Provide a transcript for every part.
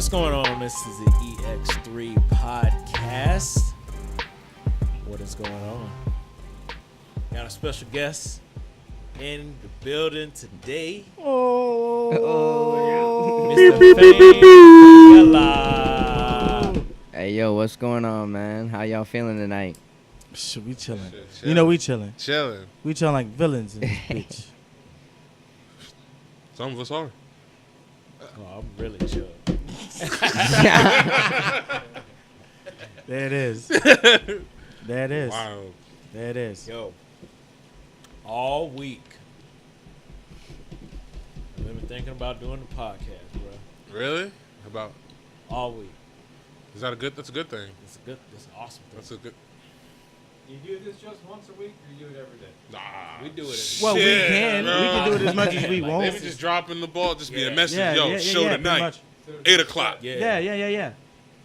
What's going on? This is the Ex3 podcast. What is going on? Got a special guest in the building today. Mr. Faiella. Hey, yo, what's going on, man? How y'all feeling tonight? Shit, we chilling. Shit, You know we chilling. Chilling. We chilling like villains in this bitch. Some of us are. Oh, I'm really chill. There it is. There it is. Wow. There it is. Yo, all week, I've been thinking about doing the podcast, bro. Really? About? All week. Is that a good? That's a good thing. It's an awesome thing. That's a good. You do this just once a week, or you do it every day? Nah. We do it every Well, Shit, we can. bro. We can do it as much as we want. Maybe just dropping the ball. Just be Yeah. a message. Show pretty tonight. much. 8 o'clock. Yeah.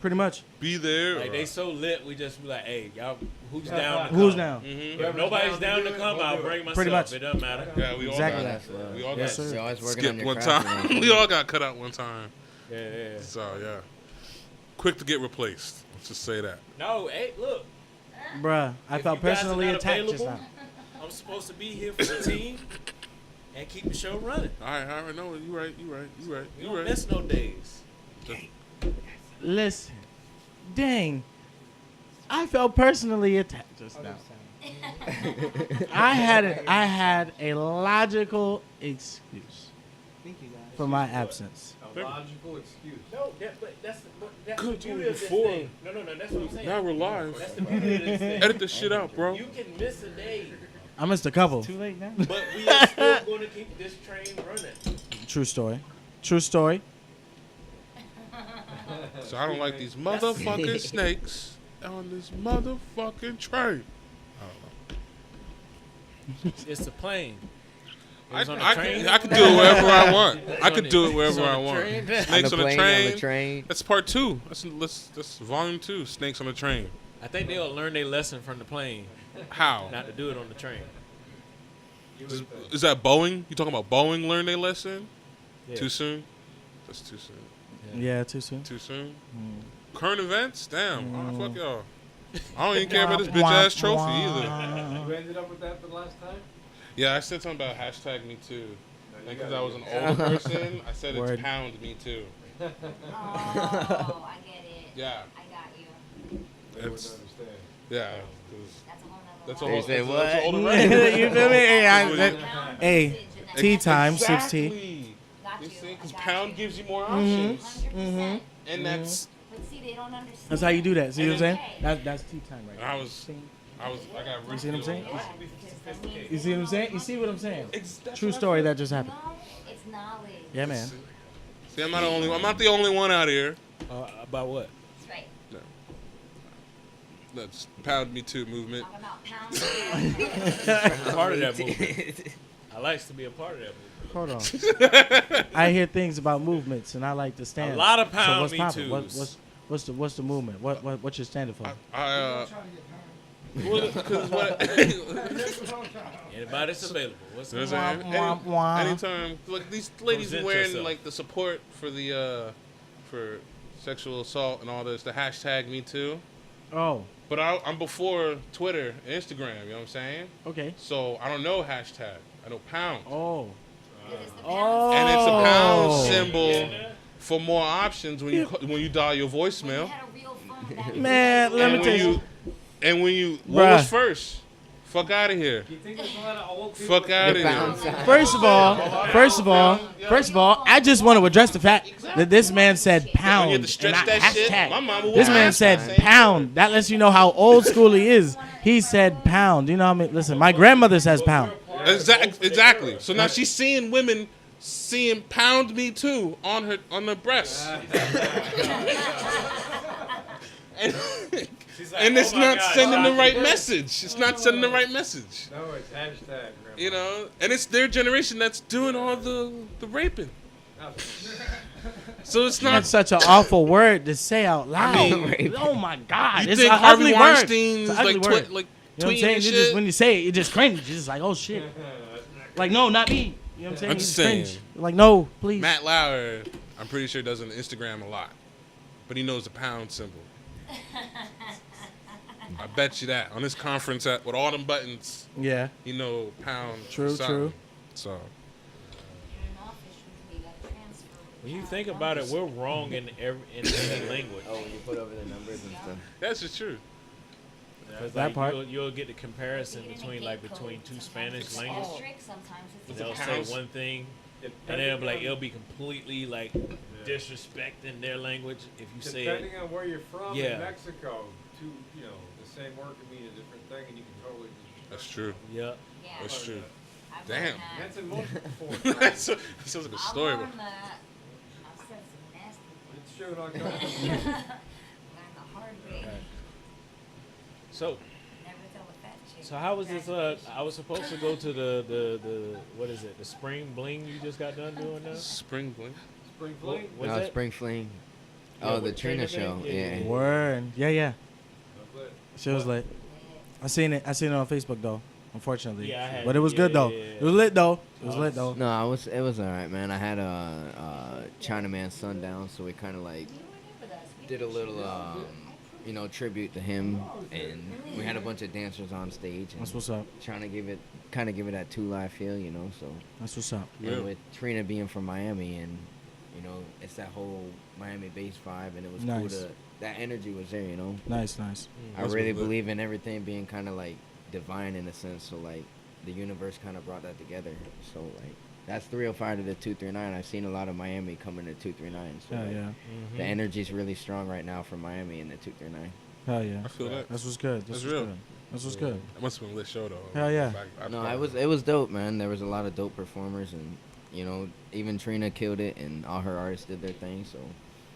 Pretty much. Be there. Like, they so lit, we just be like, hey, y'all, who's down to Who's come? down? If nobody's down to come, I'll bring myself. Pretty much. It doesn't matter. Yeah, we all Exactly. got. We all Yes, got sir. You're always working on skipped your one craft, time. man. We all got cut out one time. Yeah. So yeah. Quick to get replaced. Let's just say that. No, hey, look. Bruh, I If felt you guys are personally not attacked just available, now. I'm supposed to be here for the team and keep the show running. All right. No, you right. We don't miss no days. Listen. Dang. I felt personally attacked just now. I had a logical excuse for my absence. A logical excuse. No, but that's the Could've beauty told of you this before. thing. No, that's what I'm saying. Now we're live. That's the beauty of this thing. Edit this shit out, bro. You can miss a day, I missed a couple. Too late now. but we are still going to keep this train running. True story. True story. So I don't like these motherfucking snakes on this motherfucking train. It's a plane. It I was on the can train. do it wherever I want. I on could the- do it it's wherever on I the want. train. Snakes on the On train. the train. That's part 2. That's volume 2. Snakes on the train. I think they'll learn their lesson from the plane, How? not to do it on the train. Is that Boeing? You talking about Boeing learn their lesson? Yeah. Too soon? That's too soon. Yeah, too soon. Too soon? Mm. Current events? Damn. Oh, fuck y'all. I don't even care about this bitch ass trophy either. You ended up with that for the last time? Yeah, I said something about hashtag me too. No, you Because gotta I was do an that. older person, I said Word. it's pound me too. Oh, I get it. Yeah. I got you. They wouldn't It's, understand. yeah. 'Cause That's That's a whole nother a They whole, say that's what? a older you record. feel me? Hey, Exactly. hey, tea time, 6 tea. Exactly. Got You you. see, because I got pound you. gives you more Mm-hmm. options. 100%. And that's, But see, they don't understand. That's how you do that. See what I'm saying? Okay. That's tea time right I now. was, I got You see what I'm saying? Yeah, because that means You see what I'm saying? You see what I'm saying? That's True what I story feel. that just happened. No, it's knowledge. Yeah, man. See, I'm not the only one out here. About what? That's right. That's pound me too movement. Talking about pounds. Part of that movement. I likes to be a part of that movement. Hold on. I hear things about movements, and I like to stand. A lot of So pound what's me poppin'? twos. What's the movement? What's your standing for? Because what? Anybody's available. What's You know going what on? I'm saying? Wah, wah. Anytime, like these ladies Present wearing yourself. like the support for the for sexual assault and all this, the hashtag me too. Oh, But I'm before Twitter and Instagram, you know what I'm saying? okay. So I don't know hashtag. I know pound. Oh. Because it's the Oh. And it's a pound Oh. symbol for more options when you dial your When you voicemail. had a real phone back in Man, the let day. me tell you. And when you what Bruh. was first? Fuck out of here. You think there's a lot of old people? Fuck out of The pound here. sign. First of all, I just want to address the fact that this man said When you pound had to and stretch not that shit, hashtag. my mama would This man ask said that. pound. That lets you know how old school he is. He said pound. You know what I mean? Listen, my grandmother says pound. Exactly. So now she's seeing women seeing pound me too on her breasts. And it's "Oh my not God, sending the Shotzi." right message. It's not sending the right message. No, it's hashtag. Grandma. You know, and it's their generation that's doing all the raping. So it's not. That's such an awful word to say out loud. mean- Oh my God! You It's think an Harvey ugly word. Weinstein's It's an ugly like word. like You know what I'm tweeting saying? and You shit? just, when you say it, you just cringe. You're just like, oh shit. Like, no, not me. You know what I'm saying? I'm You just cringe. saying. Like, no, please. Matt Lauer, I'm pretty sure does on Instagram a lot. but he knows the pound symbol. I bet you that on this conference with all them buttons, Yeah. he know pound. True, something. true. So You're an office, you gotta transfer. When you think about it, we're wrong in any language. Oh, when you put over the numbers and stuff. that's just true. Because That like part. you'll get the comparison between two Spanish languages. Sometimes it's They'll say one thing, and then it'll be like it'll be completely like disrespecting their language if you say it. Depending on where you're from Yeah. in Mexico, the same word can mean a different thing, and you can totally. That's true. Yeah. Yeah. That's true. I've Damn. learned that. That's in multiple forms. that sounds like a story. I've But learned that. I've said some nasty things. It's showed on camera. Learned the hard way. So Never tell a fat chick. so how was this? I was supposed to go to the what is it? The spring bling you just got done doing now. spring bling. Spring What- fling. was No, that? Spring Fling. Yeah, Oh, the with Trina Trina show. thing? Yeah, Yeah. yeah. Word. Yeah. That's it. She was lit. I seen it on Facebook though. Unfortunately. Yeah, I had- But it was good though. yeah, yeah, It was lit though. It was Oh, lit though. No, it was alright, man. I had a Chinaman sundown, so we kind of like did a little tribute to him, and we had a bunch of dancers on stage, and That's what's up. trying to give it that 2 Live feel, so. That's what's up. Yeah. And with Trina being from Miami, and it's that whole Miami bass vibe, and it was Nice. cool that energy was there, Nice. I That's really really lit. believe in everything being kind of like divine in a sense, so like the universe kind of brought that together. So like that's 305 to the 239. I've seen a lot of Miami coming to 239. So Hell like, yeah. the energy's really strong right now from Miami in the 239. Hell yeah. I feel that. That's what's good. That's what's real. good. That's what's good. It must have been a lit show though. Hell yeah. No, it was dope, man. There was a lot of dope performers, and even Trina killed it, and all her artists did their thing. So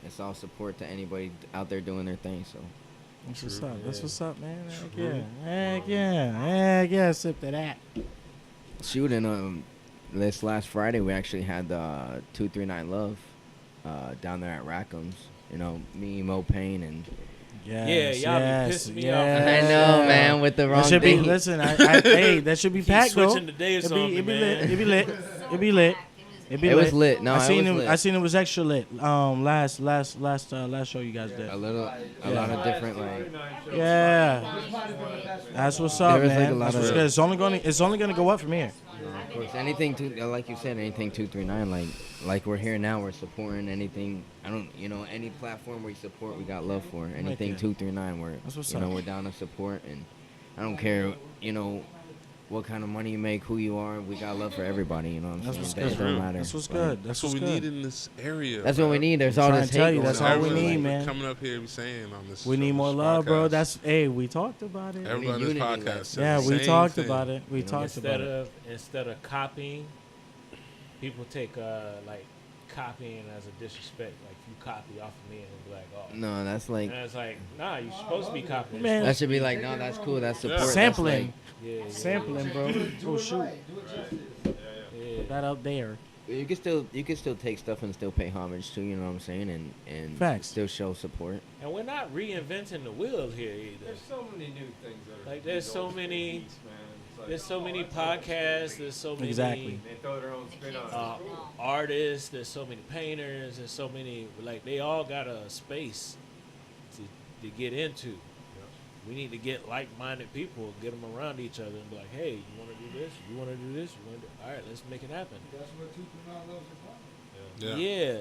it's all support to anybody out there doing their thing. So That's what's True. up. That's Yeah. what's up, man. Heck True. yeah. Heck yeah. Heck yeah. Sip to that. shooting this last Friday, we actually had the 239 Love down there at Rackham's. Me, Mo Payne, and Yes, y'all be yes, pissing me yes. off. I know, man, with the wrong That should be. thing. Listen, hey, that should be Keep packed though. switching the days It on me, be lit. man. It be lit. It be lit. It be It lit. was lit. No, I seen it it. was lit. I seen it was extra lit. Last show you guys did. a lot of different like. Yeah, that's what's up, There was, like, man. a lot That's what's of- good. It's only gonna go up from here. Of course, anything like you said, anything 239, like we're here now, we're supporting anything. Any platform we support, we got love for. Anything there. 239, That's what's we're up. we're down to support, and I don't care, what kind of money you make, who you are, we got love for everybody. You know what I'm That's saying? what's That good. don't matter. That's what's Like, good. That's That's what what's we need good. in this area. That's what we need. There's all trying this to tell hate you, going that's on. all we Everybody need, man. coming up here, be saying on this. We need on more this love, bro. podcast. We talked about it. Everybody on this unity, like- podcast. said Yeah, the we same talked thing. about it. We talked about it. Instead of copying, people take like copying as a disrespect. Like you copy off of me and be like, oh. No, that's like And it's like, nah, you're supposed to be copying. Man. that should be like, no, that's cool. That's support. That's Sampling, like- Yeah, yeah, sampling, bro. Oh shoot, yeah. that up there. you can still take stuff and still pay homage to. You know what I'm saying? And Facts. still show support. And we're not reinventing the wheel here either. There's so many new things that are. Like, there's so many- beats, man. It's like, There's so many that's what podcasts. There's so many Exactly. They throw their own spin on uh, it. artists. There's so many painters. There's so many. Like they all got a space to get into. We need to get like-minded people, get them around each other, and be like, "Hey, you want to do this? You want to do this? You want to? All right, let's make it happen." That's what 239 loves about. Yeah. Yeah.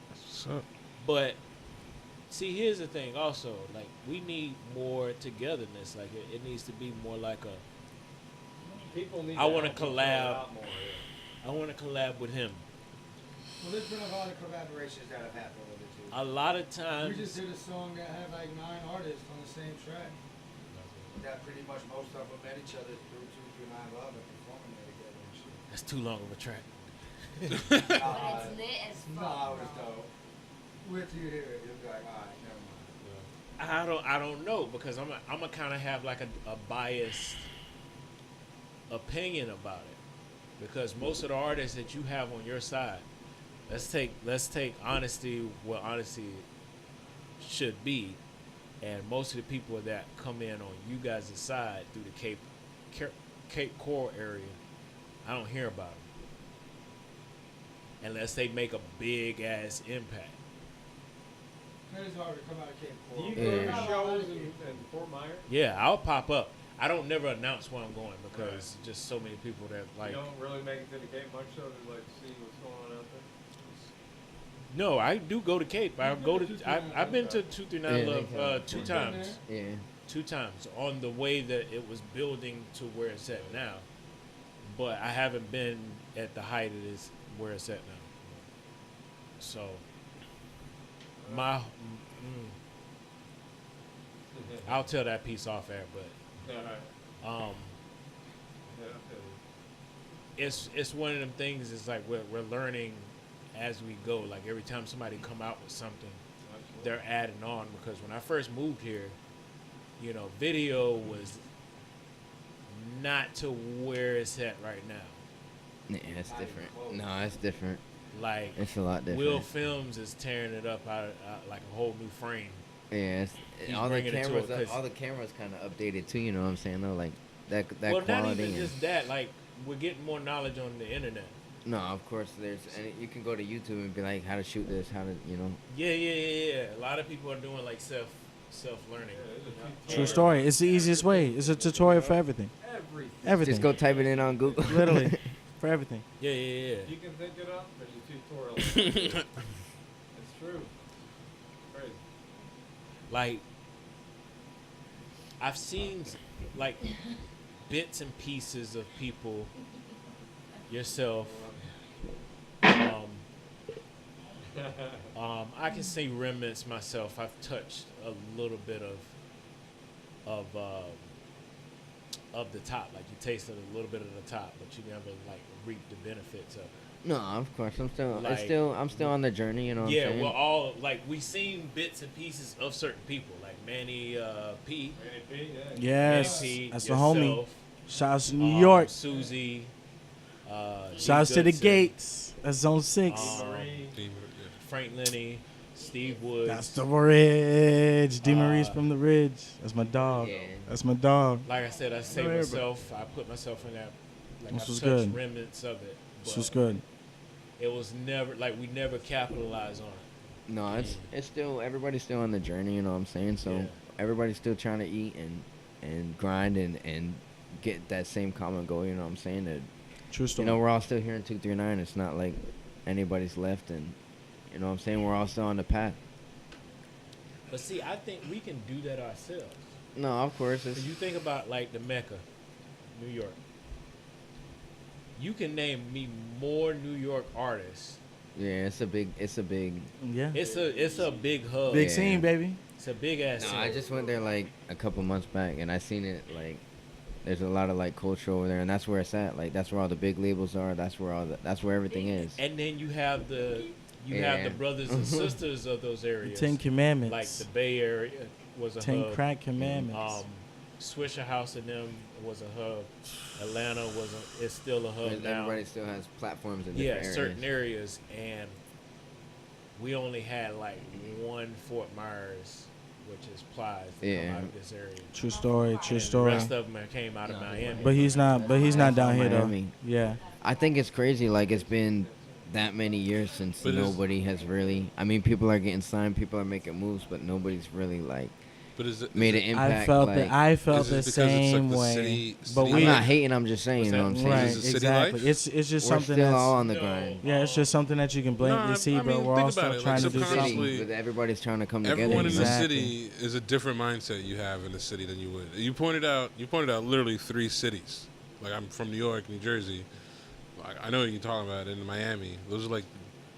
What's up? But see, here's the thing. Also, like we need more togetherness. Like it needs to be more like a. People need I wanna help each other collab. out more, yeah. I want to collab with him. Well, there's been a lot of collaborations that have happened with it too. A lot of We times, just did a song that had like 9 artists on the same track. That pretty much most of them met each other through 239 Love and performing there together and shit. that's too long of a track. But it's lit as fuck. Nah, it was bro. dope. Wait till you hear it, you'll be like, alright, never mind. I don't know because I'm a kind of have like a biased opinion about it because most of the artists that you have on your side, let's take honesty what honesty should be, and most of the people that come in on you guys' side through the Cape Coral area, I don't hear about them unless they make a big ass impact. It's hard to come out of Cape Do you Coral. go Yeah. to shows in Fort Myers? Yeah, I'll pop up. I don't never announce where I'm going because just so many people that like. You don't really make it to the Cape much, so to like see what's going on out there. No, I do go to Cape. I go to. I've been to 239 Yeah, Love 2 times. Yeah. 2 times on the way that it was building to where it's at now, but I haven't been at the height it is where it's at now. So I'll tell that piece off air, but Yeah, it's one of them things. It's like we're learning as we go. Like every time somebody come out with something, they're adding on. Because when I first moved here, you know, video was not to where it's at right now. Yeah, it's different. No, it's different. Like It's a lot different. Will Films is tearing it up out like a whole new frame. Yeah, He's all the bringing it to cameras, it 'cause- all the cameras kind of updated too. You know what I'm saying? Though, like that Well, not quality. even and- just that. Like we're getting more knowledge on the internet. no, of course there's, and you can go to YouTube and be like, how to shoot this, how to, you know. Yeah. A lot of people are doing like self learning. True story. It's the easiest way. It's a tutorial for everything. Everything. Just go type it in on Google. Literally. For everything. Yeah. You can think it up, there's a tutorial. It's true. Crazy. Like I've seen like bits and pieces of people, yourself. I can say remnants myself. I've touched a little bit of the top. Like you tasted a little bit of the top, but you never like reap the benefits of it. No, of course I'm still, Like- I'm still on the journey. You know. What Yeah, I'm saying? well, all like we seen bits and pieces of certain people, like Manny P. Manny P, yeah. Yes. Manny P, That's the homie. yourself, Shouts to New York. Susie. Shouts G. to the Goodson, Gates. That's Zone 6. Marie. Frank Lenny, Steve Woods. That's the Ridge. D. Maurice Uh, from the Ridge. That's my dog. Yeah. That's my dog. Like I said, I say Go ahead, myself. I put myself in that. Like This I was touched good. remnants of it. This but was good. It was never like we never capitalized on it. No, it's still, everybody's still on the journey. You know what I'm saying? So Yeah. everybody's still trying to eat and grind and get that same common goal. You know what I'm saying? That, True story. you know, we're all still here in 239. It's not like anybody's left, and you know what I'm saying? We're all still on the path. But see, I think we can do that ourselves. No, of course it's. If you think about like the Mecca, New York, you can name me more New York artists. Yeah, it's a big. Yeah. It's a big hub. Big Yeah. scene, baby. It's a big ass. No, scene. I just went there like a couple months back, and I seen it like. There's a lot of like culture over there, and that's where it's at. Like that's where all the big labels are. That's where everything is. And then you have the Yeah. brothers and sisters of those The areas. 10 Commandments. Like the Bay Area was a 10 hub. crack commandments. Swisher House and them was a hub. Atlanta is still a hub now. Everybody still has platforms in Yeah, different areas. certain areas, and we only had like one Fort Myers, which is Plies, that Yeah. come out of this area. True story. True And the story. rest of them came out of Miami. But he's not. But he's not down here though. Miami. Yeah. I think it's crazy. Like it's been that many years since But it's- nobody has really. I mean, people are getting signed, people are making moves, but nobody's really like But is it made an it, impact. I felt like, that. I felt Is it the because it's like same the way. city- But city I'm we. not hating. I'm just saying. You know what I'm saying? Right. Is it city Exactly. life? It's just We're something still that's. all on the No. grind. Yeah, it's just something that you can blankly No, see, I bro. mean, We're think all about still it, like, trying to do subconsciously- something. City, but everybody's trying to come together. Everyone Exactly. in the city is a different mindset you have in the city than you would. You pointed out literally 3 cities. Like I'm from New York, New Jersey. I know what you're talking about in Miami. Those are like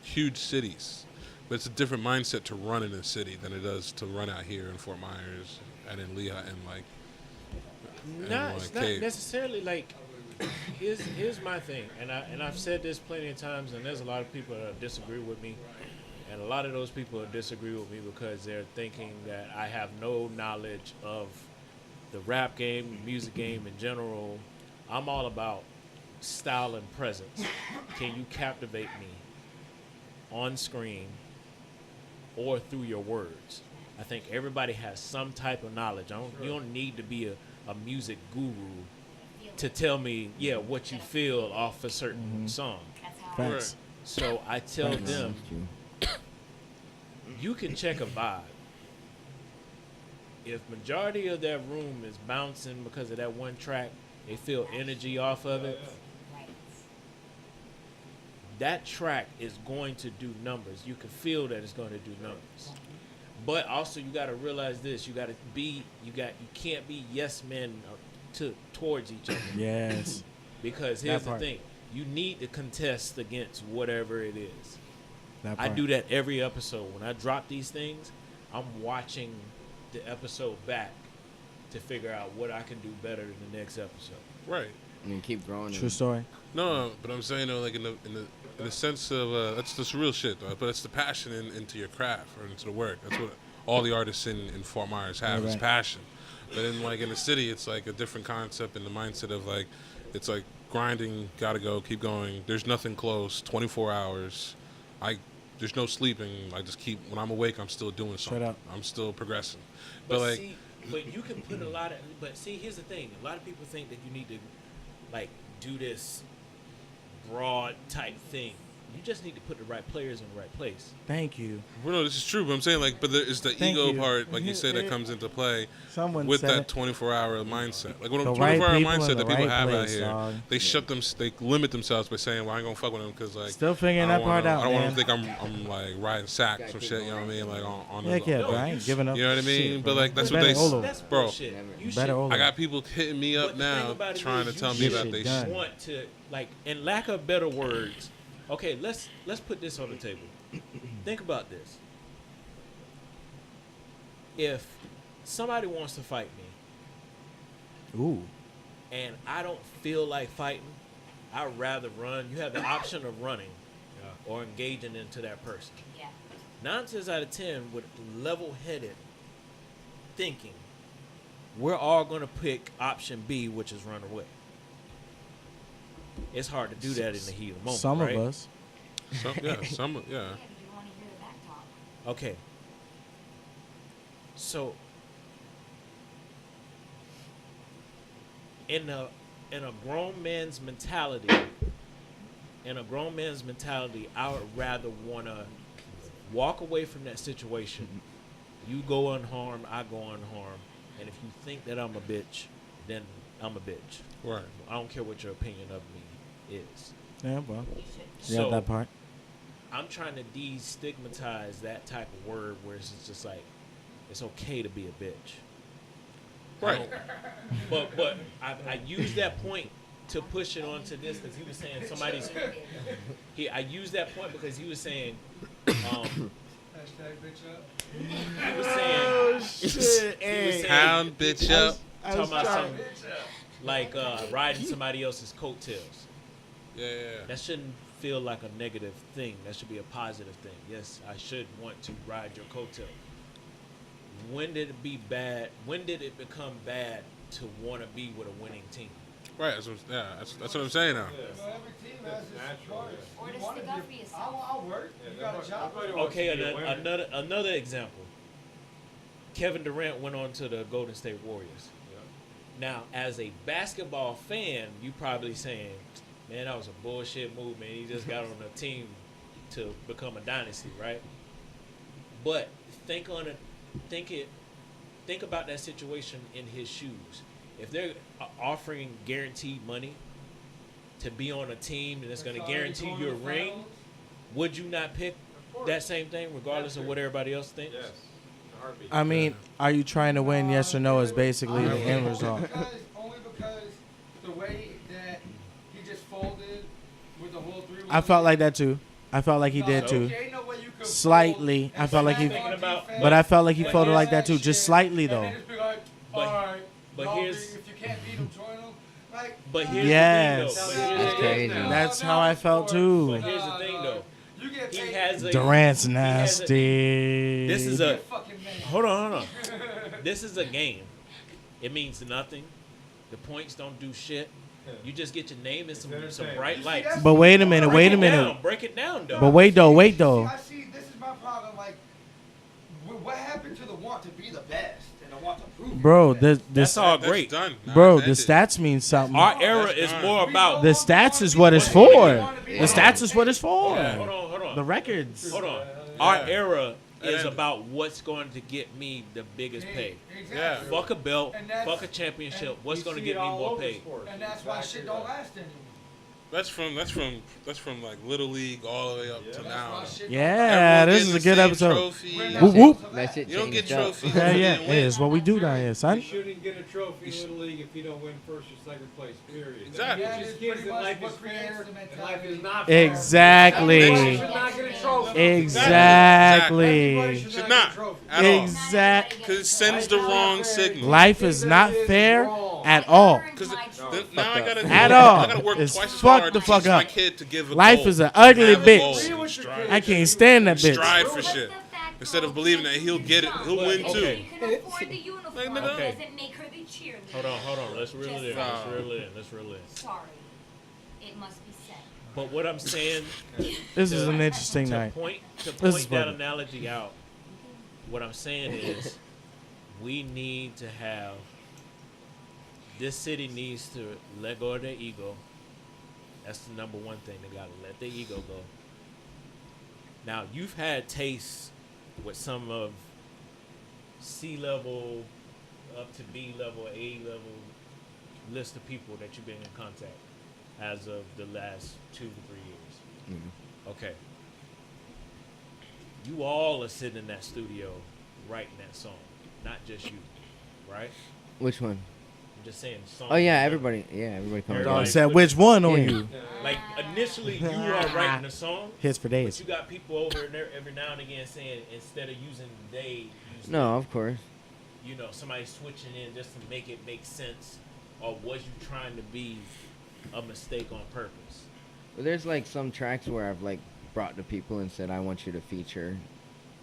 huge cities. But it's a different mindset to run in a city than it does to run out here in Fort Myers and in Lehigh and like It's not Cape. necessarily like. Here's my thing, and I've said this plenty of times, and there's a lot of people that disagree with me, and a lot of those people disagree with me because they're thinking that I have no knowledge of the rap game, music game in general. I'm all about style and presence. Can you captivate me on screen or through your words? I think everybody has some type of knowledge. You don't need to be a music guru to tell me, what you feel off a certain song. That's how Facts. So I tell No, them, that's true. you can check a vibe. If majority of that room is bouncing because of that one track, they feel energy off of it. Right. That track is going to do numbers. You can feel that it's going to do numbers. But also you got to realize this: you can't be yes men towards each other. Yes. Because That here's the part. thing: you need to contest against whatever it is. That I part. do that every episode. When I drop these things, I'm watching the episode back to figure out what I can do better in the next episode. Right. And you keep growing. True story. No, but I'm saying though, like in the sense of that's just real shit, though. But it's the passion into your craft or into the work. That's what all the artists in Fort Myers have is Right. passion. But in like in the city, it's like a different concept in the mindset of like it's like grinding, gotta go, keep going. There's nothing close. 24 hours. There's no sleeping. I just keep when I'm awake, I'm still doing something. up. I'm still progressing. But But like see, but you can put a lot of. But see, here's the thing: a lot of people think that you need to, like, do this broad type thing. You just need to put the right players in the right place. Thank you. well, no, this is true, but I'm saying like, but it's the Thank ego you. part, like you say, that comes into play Someone with said that it. 24-hour mindset. Like, what The a right 24-hour people in mindset the that people right have place, out here, dog. they limit themselves by saying, "Well, I ain't gonna fuck with them because like Still figuring I that don't part wanna- out, I don't want man. them to think I'm like riding sack some shit." You know what I mean? Like on Heck the, yeah, No, bro. I ain't giving up. You know what I mean? shit, But bro. like that's what Better they, Olo. That's bro. bullshit. You Better should, Olo. I got people hitting me But up the thing now about it trying to is tell you me that should they done. want to, like, in lack of better words. Okay, let's put this on the table. Think about this. If somebody wants to fight me Ooh. and I don't feel like fighting, I'd rather run. You have the option of running or engaging into that person. Yeah. 9 times out of 10, with level-headed thinking, we're all going to pick option B, which is run away. It's hard to do that in the heat of the moment, Some right? of us. yeah, Yeah, but you want to hear the back talk. Okay. So, in a grown man's mentality, I would rather want to walk away from that situation. You go unharmed, I go unharmed, and if you think that I'm a bitch, then I'm a bitch. right. I don't care what your opinion of me is. Yeah, bro. You should. You got So, that part. I'm trying to destigmatize that type of word where it's just like it's okay to be a bitch. Right. But I used that point to push it onto this because he was saying somebody's. I used that point because he was saying. Hashtag bitch up. He was saying. Shit. He was saying Hound bitch up. talking about something like riding somebody else's coattails. Yeah. That shouldn't feel like a negative thing. That should be a positive thing. Yes, I should want to ride your coattail. When did it be bad? When did it become bad to want to be with a winning team? Right. That's what I'm saying now. You know, every team has its natural, parts. Or You to wanna stick up be- for yourself. I'll work. You got a job. Okay, another example. Kevin Durant went on to the Golden State Warriors. Now, as a basketball fan, you probably saying, "Man, that was a bullshit move, man. He just got on a team to become a dynasty, right?" But think about that situation in his shoes. If they're offering guaranteed money to be on a team and it's going to guarantee you a ring, would you not pick that same thing regardless of what everybody else thinks? Yes. In a heartbeat. I mean, are you trying to win? Yes or no is basically the end result. Only because the way that he just folded with the whole three. I felt like that too. I felt like he did too. Ain't no way you could Slightly. fold I felt like he, and Thinking about- but I felt like he But folded here's like that too, just slightly though. And then just be like, But- alright, but y'all here's- if you can't beat them, join them. Like, But here's Yes. the thing, though. But That's here's the thing. crazy. That's how I felt too. But here's the thing, though. You get He paid. has a Durant's he has a- nasty. This is You're a a fucking man. hold on. This is a game. It means nothing. The points don't do shit. You just get your name and some bright You see, lights. that's- But wait a minute, wait a minute. Break it down, though. But wait though, wait See, though. I see. This is my problem. Like, what happened to the want to be the best and the want to prove? Bro, you're the best? That's all That's great. done. Nah, Bro, that the is- stats mean something. Our era That's is fine. more about. The stats is what it's for. The stats is what it's for. Hold on. The records. Hold on. Our era. is And- about what's going to get me the biggest pay. Exactly. Yeah. Fuck a belt, And that's- fuck a championship. and What's You going to see get it me all more over pay? sports. And that's why Exactly shit don't that. last anymore. That's from like little league all the way up to That's now. why shit don't Yeah, Everyone this getting is a the good same episode. trophy. We're Whoop, not whoop. so That shit You don't get changed up. trophies. Yeah, if you yeah. didn't Hey, win. it's what we do down here, You son. shouldn't get a trophy in Little League if you don't win first or second place, period. Exactly. Yeah, It it's just gives pretty that much life what is creates fair the and life mentality. is not fair. Exactly. Everybody should not get a trophy. Exactly. Everybody Should get not a trophy. at all. Exact. Because it sends the wrong signal. Life is not fair at all. Because No. now I gotta At all. I gotta work It's twice as fucked hard the to fuck teach my up. kid to give a Life goal. is an ugly Have a goal bitch. and strive. I can't stand that bitch. Strive for What's shit. the fact Instead of girl believing that can't he'll get it, jump? he'll win Okay. too. You can afford the uniform. Like, nigga. Okay. Doesn't make her the cheerleader. Hold on. Let's reel it in. Let's reel it in. Let's reel it in. Sorry. It must be said. But what I'm saying, This is an interesting to night. point This is that funny. analogy out, what I'm saying is we need to have, this city needs to let go of their ego. That's the number one thing. They got to let their ego go. Now, you've had tastes with some of C level up to B level, A level list of people that you've been in contact as of the last 2 to 3 years. Okay. You all are sitting in that studio writing that song, not just you, right? Which one? I'm just saying song. Oh yeah, everybody comes. Everybody. Dog said which one on Yeah. you? Like initially you are writing a song, Hits for but days. you got people over there every now and again saying instead of using they, use No, of course. you know, somebody switching in just to make it make sense, or was you trying to be a mistake on purpose? But there's like some tracks where I've like brought to people and said I want you to feature,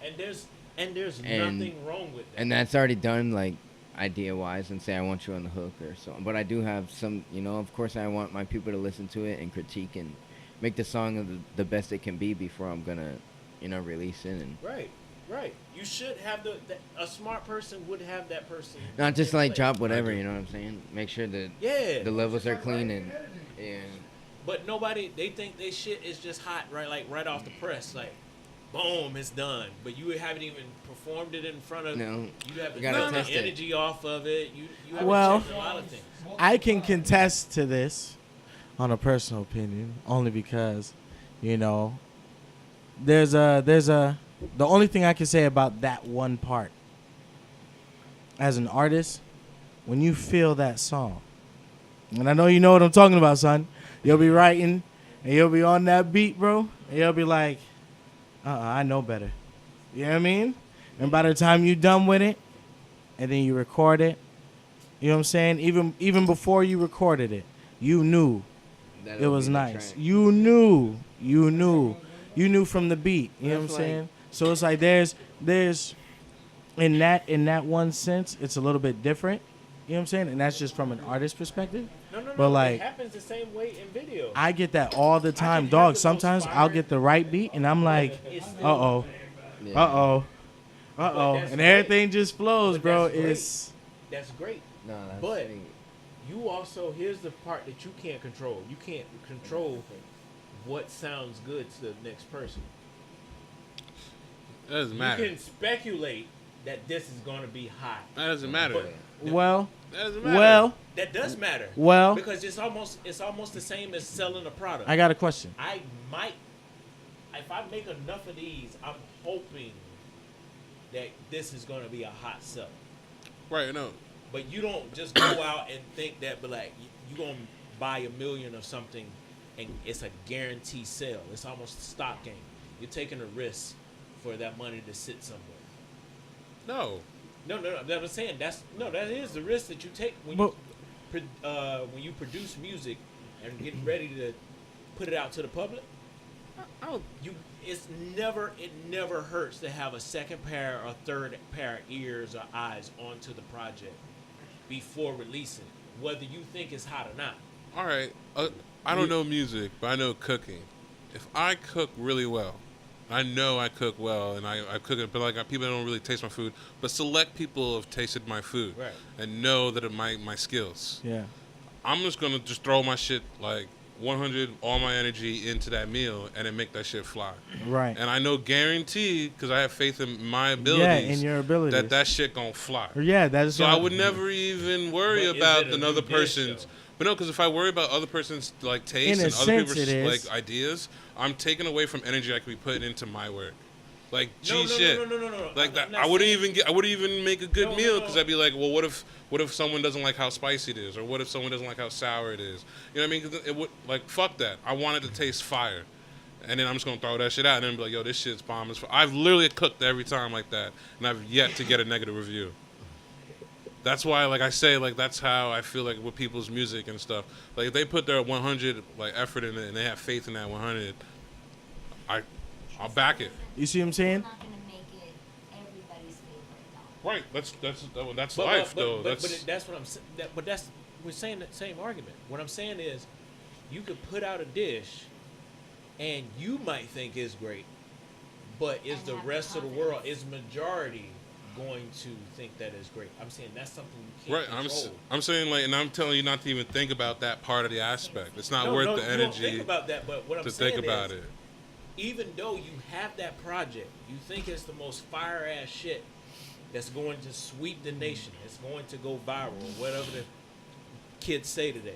And there's And- nothing wrong with that. and that's already done like idea wise, and say I want you on the hook or so. But I do have some, you know. Of course, I want my people to listen to it and critique and make the song of the best it can be before I'm gonna, you know, release it. And Right. You should have a smart person would have that person. not just in like place. drop whatever, you know what I'm saying? Make sure that Yeah. the levels are clean and But nobody, they think they shit is just hot, right? Like right off the press, like, boom, it's done. But you haven't even performed it in front of. No. You haven't You gotta gotten the test it. energy off of it. You haven't Well- checked a lot of things. I can contest to this on a personal opinion, only because, you know, there's a the only thing I can say about that one part as an artist, when you feel that song, and I know you know what I'm talking about, son, you'll be writing and you'll be on that beat, bro, and you'll be like, I know better. You know what I mean? And by the time you're done with it, and then you record it, you know what I'm saying? Even before you recorded it, you knew it was nice. You knew from the beat. You know what I'm That's saying? So it's like there's in that one sense, it's a little bit different. You know what I'm saying? And that's just from an artist perspective. No. But like, it happens the same way in video. I get that all the time, have dog. the Sometimes most I'll fire- get the right beat, and I'm like, It's still- uh oh, that's and great. everything just flows, But bro. that's great. It's That's great. No, that's But you also, here's the part that you can't control. You can't control what sounds good to the next person. That doesn't You matter. can speculate that this is going to be hot. That doesn't matter. But well, That doesn't matter. well, that does matter. well. Because it's almost the same as selling a product. I got a question. I might, if I make enough of these, I'm hoping that this is going to be a hot sell. Right, no. But you don't just go out and think that, but like, you're going to buy 1 million of something and it's a guaranteed sale. It's almost a stock game. You're taking a risk for that money to sit somewhere. No. No. That was saying that is the risk that you take when you produce music and get ready to put it out to the public. It never hurts to have a second pair or third pair of ears or eyes onto the project before releasing, whether you think it's hot or not. All right. I don't know music, but I know cooking. If I cook really well, I know I cook well, and I cook it, but like people don't really taste my food. But select people have tasted my food Right. and know that it my skills. Yeah. I'm just gonna throw my shit like 100 all my energy into that meal and then make that shit fly. Right. And I know guaranteed, because I have faith in my Yeah, abilities, in your abilities. that shit gonna fly. Yeah, that is. So I would never even worry But is about it a another new dish, person's. though? But no, because if I worry about other person's like taste In a and other sense people's it is. like ideas, I'm taking away from energy I could be putting into my work. Like No, shit. no. Like I'm that, not I wouldn't saying- even I wouldn't even make a good No, meal no. because I'd be like, well, what if someone doesn't like how spicy it is, or what if someone doesn't like how sour it is? You know what I mean? 'Cause it would like fuck that. I want it to taste fire, and then I'm just gonna throw that shit out and then be like, yo, this shit's bomb. I've literally cooked every time like that, and I've yet to get a negative review. That's why, like I say, like that's how I feel like with people's music and stuff. Like if they put their 100 like effort in it and they have faith in that 100, I'll back it. You see what I'm saying? I'm not gonna make it everybody's favorite though. Right. That's But- life but- though. But that's what I'm saying. But we're saying the same argument. What I'm saying is, you could put out a dish, and you might think it's great, but is And the have rest of the confidence. world, is majority going to think that is great? I'm saying that's something you Right, can't control. I'm saying like, and I'm telling you not to even think about that part of the aspect. It's not No, worth no, the you don't energy think about that. But what I'm to saying think about is, it. even though you have that project, you think it's the most fire ass shit that's going to sweep the nation, it's going to go viral, whatever the kids say today.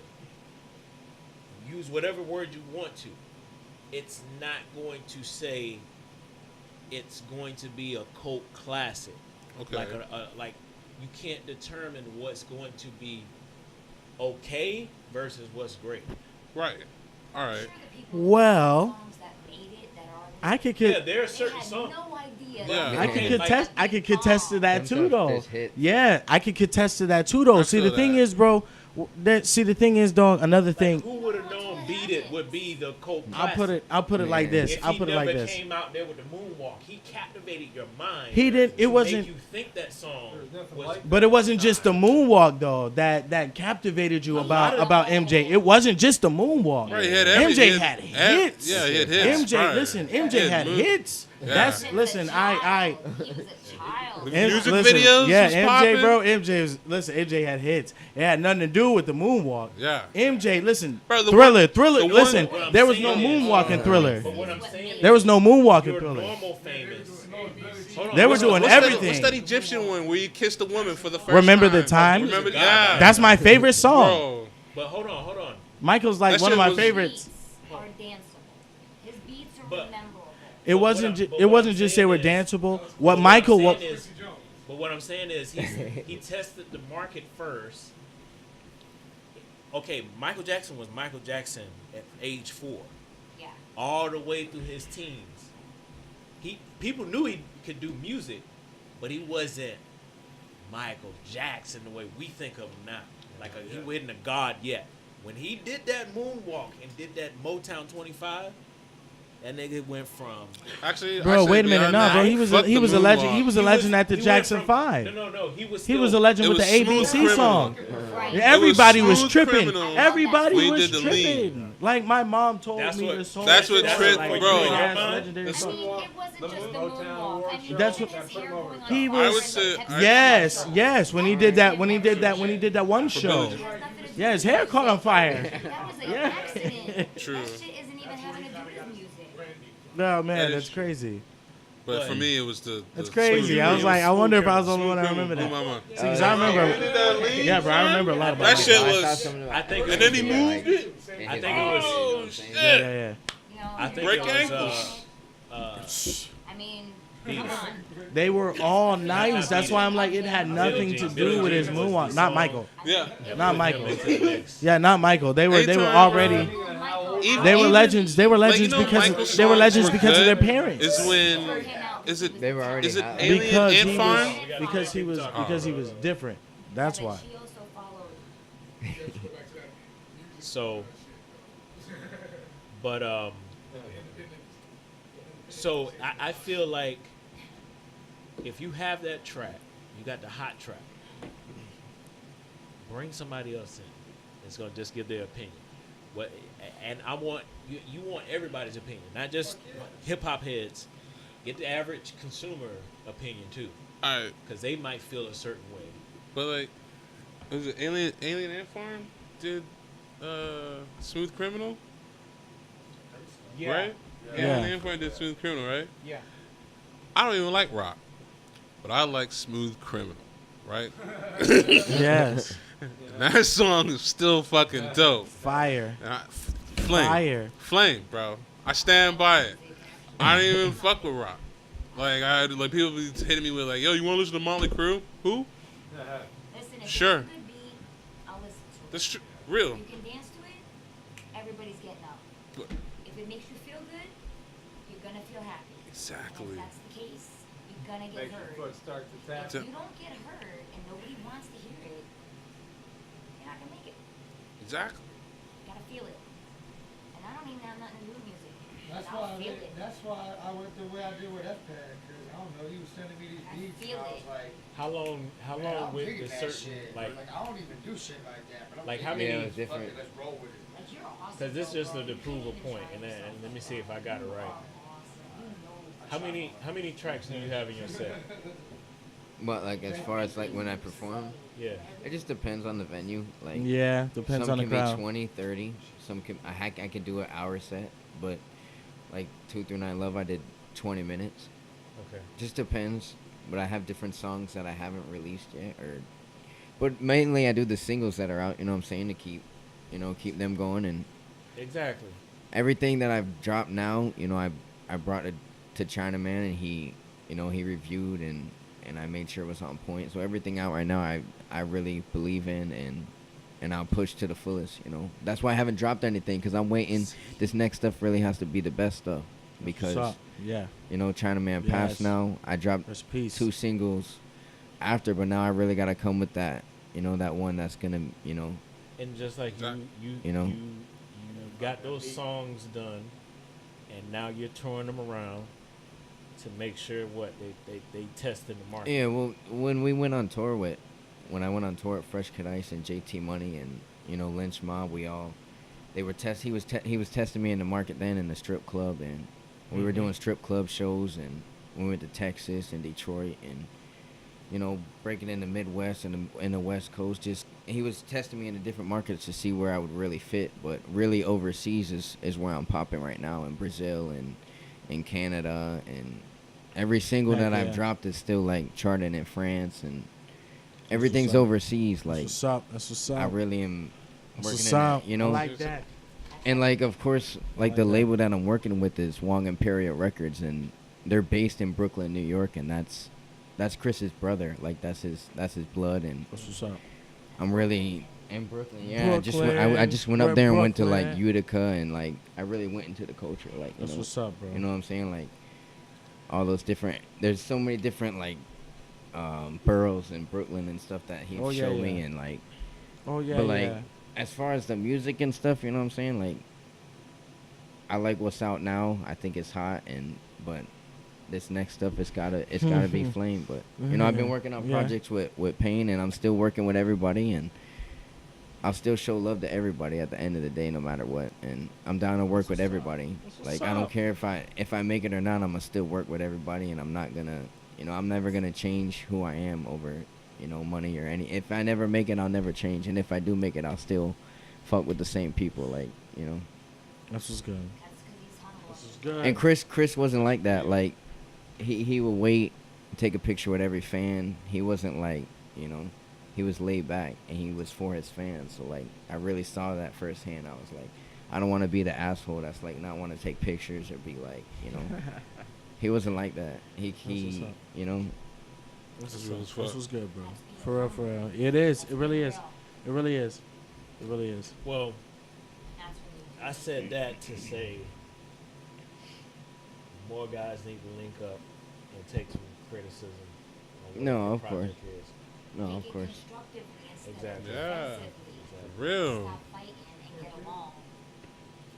Use whatever word you want to. It's not going to say it's going to be a cult classic. Okay. Like you can't determine what's going to be okay versus what's great. Right. All right. Sure, the people Well, songs that made it, that are I could. Yeah, there are they certain had songs. no idea. Yeah. I Okay, could like- contest. I could contest to that Them too, though. fish hit. Yeah, I could contest to that too, though. I See, the feel thing that. is, bro. See, the thing is, dog. Another Like, thing. who would have known Beat It would be the cult I'll classic? put it like this. If I'll he put it never like this. came out there with the moonwalk, he captivated your mind. He didn't. It to wasn't. make you think that song There's nothing was. like But it wasn't just the moonwalk though that captivated you A lot about of- MJ. It wasn't just the moonwalk. Right. He had MJ had hits. Yeah, he had hits. MJ, prior. listen, He MJ had moves. hits. Yeah. That's He was a listen. I child. He was a child. The M- music listen, videos yeah, was MJ, popping. bro. MJ was listen. MJ had hits. It had nothing to do with the moonwalk. Yeah. MJ, listen. Bro, the Thriller. the one- Listen, What I'm there was no saying is- moonwalk in Thriller. But what I'm saying There was is, no moonwalk in your Thriller. normal famous. Hold on, They were what's the- doing What's that- everything. What's that Egyptian one where you kissed a woman for the first Remember time? the time? Remember? God. Yeah. That's my favorite song. Bro. But hold on. Michael's like That one of shit my was- favorites. Beats are danceable. His beats are But- memorable. It But wasn't. what I'm- but It what wasn't I'm just they saying were is- danceable. But What Michael? What? What I'm saying is he tested the market first. Okay, Michael Jackson was Michael Jackson at age 4, Yeah. all the way through his teens. People knew he could do music, but he wasn't Michael Jackson the way we think of him now. He wasn't a god yet. When he did that moonwalk and did that Motown 25, that nigga went from Bro, Actually, actually, wait a minute, beyond no, that, bro. He was fuck he the was a legend. moonwalk. He was a legend at the he went Jackson from- 5. No, he was. He Still, was a legend It with the was Smooth ABC Criminal. song. Right. Yeah, everybody was Smooth tripping. Criminal. Everybody We was did the lean. tripping. Like my mom told That's me what- the song. that's what That's tripped, like bro. big ass That's- legendary I song. mean, it wasn't The just the Motown moonwalk. I Award mean, show. That's his what- hair going on He the was- I would say- Texas Yes, Chainsaw. yes. When he did that one show. Billie It has nothing to do Yeah, his with hair music. caught on fire. That was an Yeah. accident. True. That shit isn't even having to do with music. No man, That that's is- crazy. But for me, it was the. That's the crazy. Smooth I was like, I Criminal. wonder if I was the only one that Smooth remember Criminal that. blew my mind. See, 'cause I remember. Yeah, bro, I remember a lot about That that. shit I was- saw something about I think- And then he moved it. I think it was- Oh shit! Yeah, yeah, yeah. You know, I think Break it was. ankles. I mean, Beat come It. on. They were all nice. That's why I'm like, it had nothing to do with his moonwalk. Not Michael. Yeah. Not Michael. Into the mix. Yeah, not Michael. They were Anytime, already. Michael, Even- They were even- legends. They were like, legends you know, because Michael's they were songs legends were because of their good. parents. Is when is it They were already is it out. Alien Because Ant he Farm? was because he was different. That's but why. she also followed. So, but so I feel like if you have that track, you got the hot track. Bring somebody else in. That's gonna just give their opinion. What? And I want you want everybody's opinion, not just hip hop heads. Get the average consumer opinion too, Alright, because they might feel a certain way. but like, was it Alien Ant Farm did Smooth Criminal? Yeah. right? Yeah. The Info did Smooth Criminal, right? Yeah. I don't even like rock, but I like Smooth Criminal, right? Yes. And that song is still fucking dope. Fire. And Flame. Fire. Flame, bro. I stand by it. I don't even fuck with rock. Like people be hitting me with like, yo, you want to listen to Motley Crue? Who? Listen, if Sure. it's a good beat, I'll listen to it. That's real. You can dance to it, everybody's getting up. But- If it makes you feel good, you're gonna feel happy. Exactly. And if that's the case, you're gonna get Make your hurt. foot start to tap. If you don't get hurt and nobody wants to hear it, you're not gonna make it. Exactly. You gotta feel it. And I don't even have nothing to do with music. That's I'll why. feel it. That's why I went the way I did with FPAD. Cause I don't know, he was sending me these I beats, feel and I it. was like, How long man, I'm with digging the that certain shit. like I don't even do shit like that. But I'm Like, how digging many- it. Yeah, it was different. Fuck it, let's roll with it. Like, you're awesome. because this is just bro. the approval point, and then and let me see if I got it right. How many tracks do you have in your set? But like as far as like when I perform, Yeah. it just depends on the venue. Like Yeah, depends some on the can crowd. be 20, 30. Some can I can do an hour set, but like 239 Love I did 20 minutes. Okay. Just depends. But I have different songs that I haven't released yet, but mainly I do the singles that are out. You know what I'm saying, to keep them going, and Exactly. everything that I've dropped now. I brought it to Chinaman, and he reviewed and I made sure it was on point. So everything out right now, I really believe in and I'll push to the fullest. That's why I haven't dropped anything, because I'm waiting. This next stuff really has to be the best stuff, because What's up? Yeah. Chinaman passed Yes. now. I dropped Rest in peace. 2 singles after, but now I really gotta come with that. That one that's gonna And just like you You know? you got those songs done, and now you're touring them around to make sure what they test in the market. Yeah, well, when I went on tour with Fresh Cut Ice and JT Money and Lynch Mob, he was testing me in the market then in the strip club, and we were doing strip club shows, and we went to Texas and Detroit, and breaking in the Midwest and the West Coast. Just he was testing me in the different markets to see where I would really fit, but really overseas is where I'm popping right now, in Brazil and in Canada, and every single Heck that yeah. I've dropped is still like charting in France, and everything's what's up. overseas. That's Like what's up. That's what's up. I really am That's working what's in up. that, I like that. and like of course like like the that. label that I'm working with is Wong Imperial Records, and they're based in Brooklyn, New York, and that's Chris's brother. Like that's his blood, and That's what's up. I'm really in Brooklyn. Yeah, I Brooklyn. just went We're up there and went to like Brooklyn. Utica, and like I really went into the culture. Like That's what's up, bro. you know what I'm saying? Like all those different. There's so many different like boroughs in Brooklyn and stuff that he Oh, yeah, showed me, yeah. and like. Oh yeah, But like, yeah. as far as the music and stuff, you know what I'm saying? Like, I like what's out now. I think it's hot, but this next stuff it's gotta be flame. But I've been working on Yeah. projects with Payne, and I'm still working with everybody, and I'll still show love to everybody at the end of the day, no matter what. And I'm down to work with everybody. Like, I don't care if I make it or not. I'm gonna still work with everybody, and I'm not gonna, I'm never gonna change who I am over, money or any. If I never make it, I'll never change. And if I do make it, I'll still fuck with the same people. Like, That's what's good. That's 'cause he's humble. This is good. And Chris wasn't like that. Like, he would wait, take a picture with every fan. He wasn't like, he was laid back, and he was for his fans. So like, I really saw that firsthand. I was like, I don't want to be the asshole that's like not want to take pictures or be like, he wasn't like that. He what's up. That's That's real as fuck. what's good, bro. For real, for real. It is. It really is. It really is. It really is. Well, That's really I said that to say more guys need to link up and take some criticism. On what No, your of course. project is. No, Make of it course. constructively instead of Exactly. Yeah. defensively. For real. Stop fighting and get along.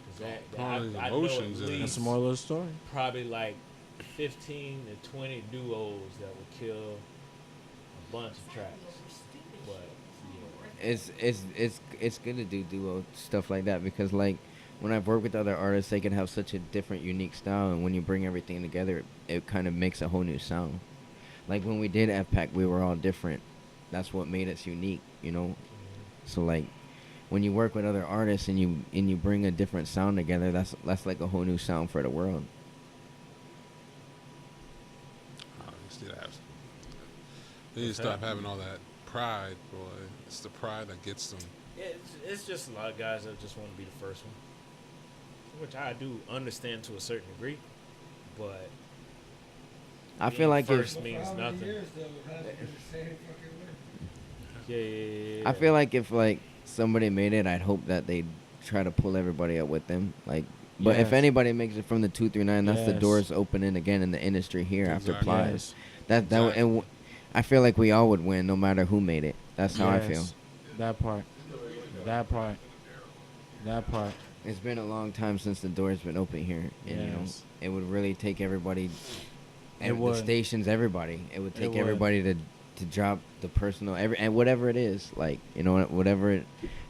'Cause that Calling I his know emotions at in. That's least the moral of the story. probably like 15 to 20 duos that would kill a bunch of tracks. But yeah. It's good to do duo stuff like that, because like when I've worked with other artists, they can have such a different, unique style, and when you bring everything together, it kind of makes a whole new sound. Like when we did FPAC, we were all different. That's what made us unique, So like when you work with other artists and you bring a different sound together, that's like a whole new sound for the world. They need to stop having all that pride, boy. It's the pride that gets them. Yeah, it's just a lot of guys that just want to be the first one, which I do understand to a certain degree, but I being feel like first if means For how many nothing. years, though, it hasn't been the same fucking way. Yeah. I feel like if like somebody made it, I'd hope that they'd try to pull everybody up with them. Like, but if Yes. anybody makes it from the 239, that's the Yes. doors opening again in the industry here after Exactly. Plies. Yes. And I feel like we all would win no matter who made it. That's how I feel. Yes. That part. That part. That part. It's been a long time since the door's been open here, and you know Yes. it would really take everybody, It the would. stations, everybody. It would It take would. everybody to drop the personal and whatever it is, like you know whatever it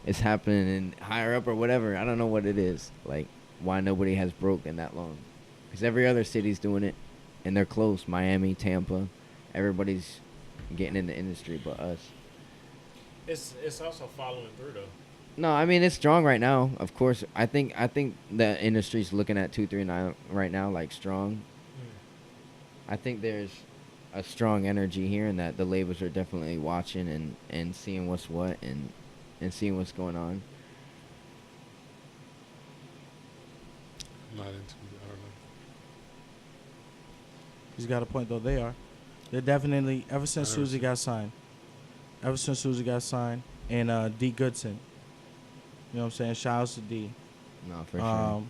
is happening and higher up or whatever. I don't know what it is. Like why nobody has broke in that long, because every other city's doing it, and they're close. Miami, Tampa, everybody's getting in the industry, but us. It's also following through though. No, I mean it's strong right now. Of course, I think the industry's looking at 239 right now like strong. I think there's a strong energy here, and that the labels are definitely watching and seeing what's what and seeing what's going on. I'm not into it. I don't know. He's got a point though. They are. They're definitely ever since I never Susie seen- got signed. Ever since Susie got signed and D Goodson. You know what I'm saying? Shout outs to D. No, for sure.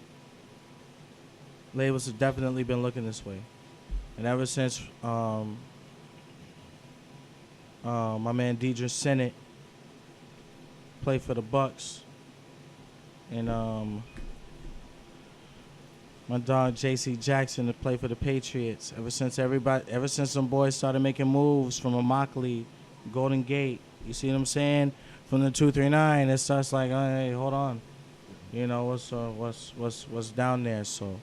Labels have definitely been looking this way. And ever since my man Deidre Sennett played for the Bucks and my dog J.C. Jackson to play for the Patriots. Ever since some boys started making moves from Immokalee, Golden Gate, you see what I'm saying? From the 239, it starts like, hey, hold on, you know what's down there. So,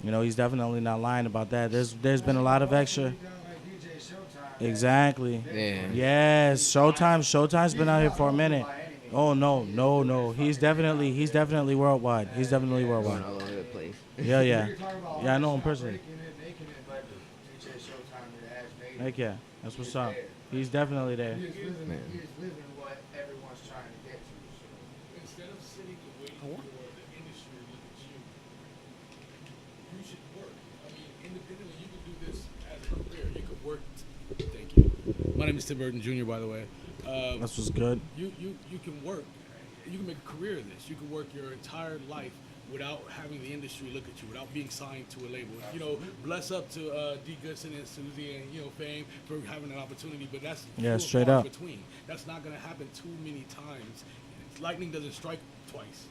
you know, he's definitely not lying about that. There's been a lot of extra. Done like DJ Showtime, Exactly. Yeah. Yes, Showtime's been out here for a minute. Oh no. He's definitely worldwide. He's definitely Going worldwide. all over the place. Yeah. You're talking about Yeah, I know him artists not personally. breaking it, making it, but DJ Showtime has made it. Heck yeah, that's what's He's up. there. He's definitely there. He is living, Man. he is living what everyone's trying to get to. So. Instead of sitting and waiting for the industry to look at you, you should work. I mean, independently, you can do this as a career. You could work. Thank you. My name is Tim Burton Jr., by the way. That's what's good. You can work. You can make a career of this. You can work your entire life without having the industry look at you, without being signed to a label. You know, bless up to D. Goodson and Susie and, you know, Fame for having an opportunity, but that's few and straight far up. between. That's not going to happen too many times. Lightning doesn't strike twice.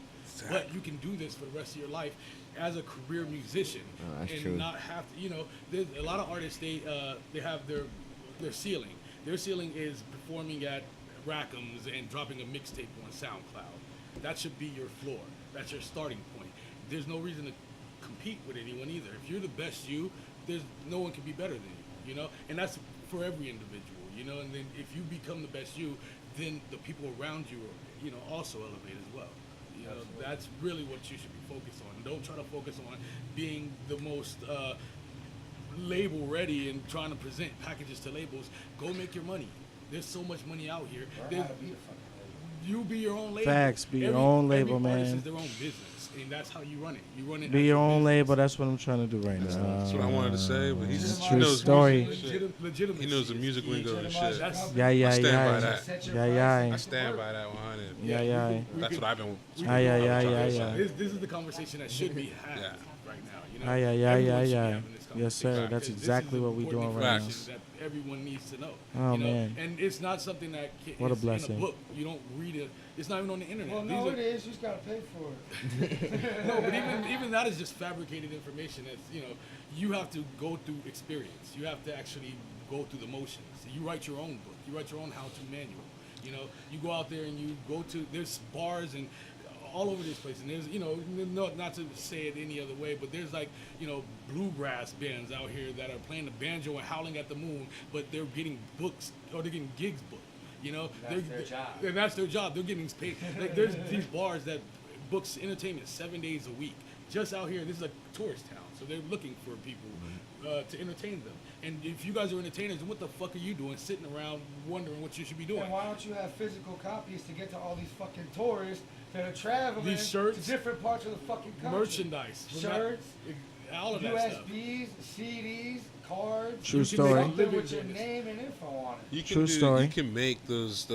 But you can do this for the rest of your life as a career musician Oh, that's and true. not have to, you know, there's a lot of artists, they have their ceiling. Their ceiling is performing at Rackham's and dropping a mixtape on SoundCloud. That should be your floor. That's your starting point. There's no reason to compete with anyone either. If you're the best you, there's no one can be better than you, you know? And that's for every individual, you know? And then if you become the best you, then the people around you are, you know, also elevate as well. You know, that's really what you should be focused on. Don't try to focus on being the most label ready and trying to present packages to labels. Go make your money. There's so much money out here. There's, you be your own label. Facts, be your own label, every artist man. is their own business, and that's how you run it. You run it. Be as your a own business. label. That's what I'm trying to do right now. That's what I wanted to say, but he just True knows story. music and shit. Legitimacy He knows the is music key. lingo and shit. That's Yeah. I stand by that. Yeah. I stand by that 100. Yeah. That's what I've been. Yeah. This is the conversation that should be had Yeah. right now. You know? Yeah. Everyone should be having this Yes, sir. conversation, That's because exactly this is what we're important doing right now. information that everyone needs to know. Oh, you know? man. And it's not something that What a is blessing. in a book. You don't read it. It's not even on the internet. Well, These no, are- it is. You just gotta pay for it. No, but even that is just fabricated information. That's, you know, you have to go through experience. You have to actually go through the motions. You write your own book. You write your own how-to manual. You know, you go out there and you go to, there's bars and all over this place, and there's, you know, not to say it any other way, but there's like, you know, bluegrass bands out here that are playing the banjo and howling at the moon, but they're getting books, or they're getting gigs booked. You know, That's their job. And that's their job. They're getting paid. Like there's these bars that books entertainment 7 days a week, just out here. This is a tourist town, so they're looking for people to entertain them. And if you guys are entertainers, what the fuck are you doing, sitting around wondering what you should be doing? And why don't you have physical copies to get to all these fucking tourists that are traveling These shirts, to different parts of the fucking country? Merchandise, Shirts, all of that stuff. USBs, CDs, cards. True You can story. make a Something living with your doing this. name and info on it. You can True story. You can make those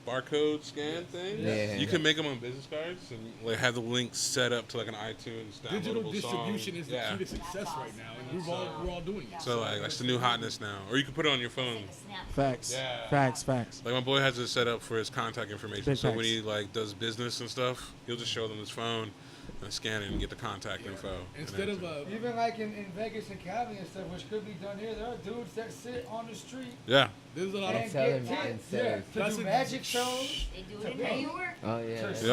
barcode scan things. Yeah. You can make them on business cards and like have the links set up to like an iTunes downloadable Digital song. distribution is the Yeah. key to success right now, and we're all doing it. So like that's the new hotness now. Or you can put it on your phone. Facts. Yeah. Facts. Like my boy has it set up for his contact information. Big So when facts. he like does business and stuff, he'll just show them his phone and scan it and get the contact info. Instead of Even like in Vegas and Cali and stuff, which could be done here, there are dudes that sit on the street yeah. there's a lot and of Selling get tips incentives. to That's do a- magic shows, They do To it in pay. New York. Oh yeah. to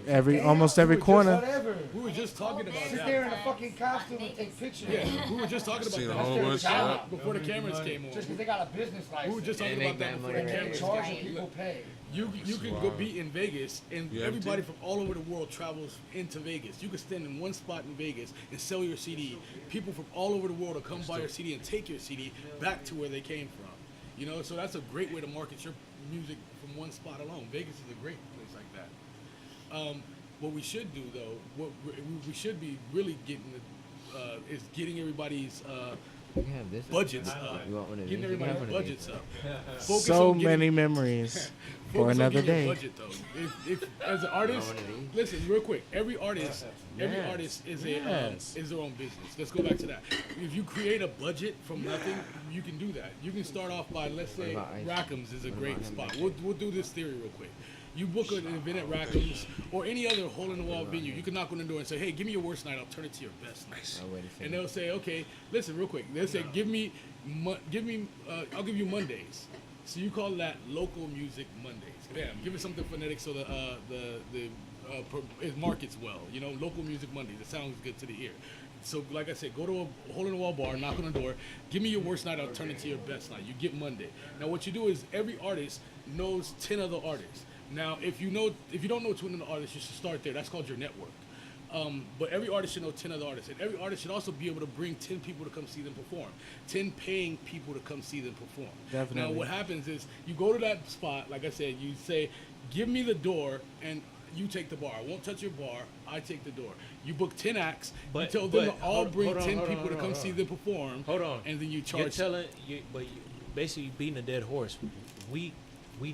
Yeah. sing, Almost every just corner. whatever. we were just talking about Sit that. there in a fucking costume and take pictures. Yeah, we were just talking Seen a about whole that bunch their of job. before the cameras came Just on. because they got a business license. We were just They talking make about that mad before money the and right they cameras there. charging came people on. pay. You can go Wow. be in Vegas, and You empty? everybody from all over the world travels into Vegas. You can stand in one spot in Vegas and sell your CD. People from all over the world will come buy your CD and take your CD back to where they came from. You know, so that's a great way to market your music from one spot alone. Vegas is a great place like that. What we should do though, what we should be really getting is getting everybody's You can have this. budgets up. You want one of Getting these? You can have everybody's one of these. budgets up. Focus So on getting- many memories for Focus on another getting day. your budget, though. If as an artist, one of these? listen real quick. Every artist Yes. is Yes. is their own business. Let's go back to that. If you create a budget from nothing, you can do that. You can start off by, let's say, What about ice? Rackham's is a What great about him spot. back We'll do this theory real quick. You book an event at Rackham's or any other hole-in-the-wall venue. You can knock on the door and say, "Hey, give me your worst night. I'll turn it to your best night." Oh, wait a second. And they'll say, "Okay, listen, real quick." They'll say, I'll give you Mondays." So you call that local music Mondays. Bam, give it something phonetic so it markets well. You know, local music Mondays. It sounds good to the ear. So, like I said, go to a hole-in-the-wall bar, knock on the door, give me your worst night. I'll turn it to your best night. You get Monday. Now, what you do is every artist knows 10 other artists. Now, if you don't know 10 other artists, you should start there. That's called your network. But every artist should know 10 other artists. And every artist should also be able to bring 10 people to come see them perform. 10 paying people to come see them perform. Definitely. Now, what happens is you go to that spot, like I said, you say, give me the door, and you take the bar. I won't touch your bar. I take the door. You book 10 acts. But- you tell them but to all hold- bring hold on, 10 hold on, people to hold come on, see hold them perform. Hold on. And then you You're charge. telling you, basically beating a dead horse. We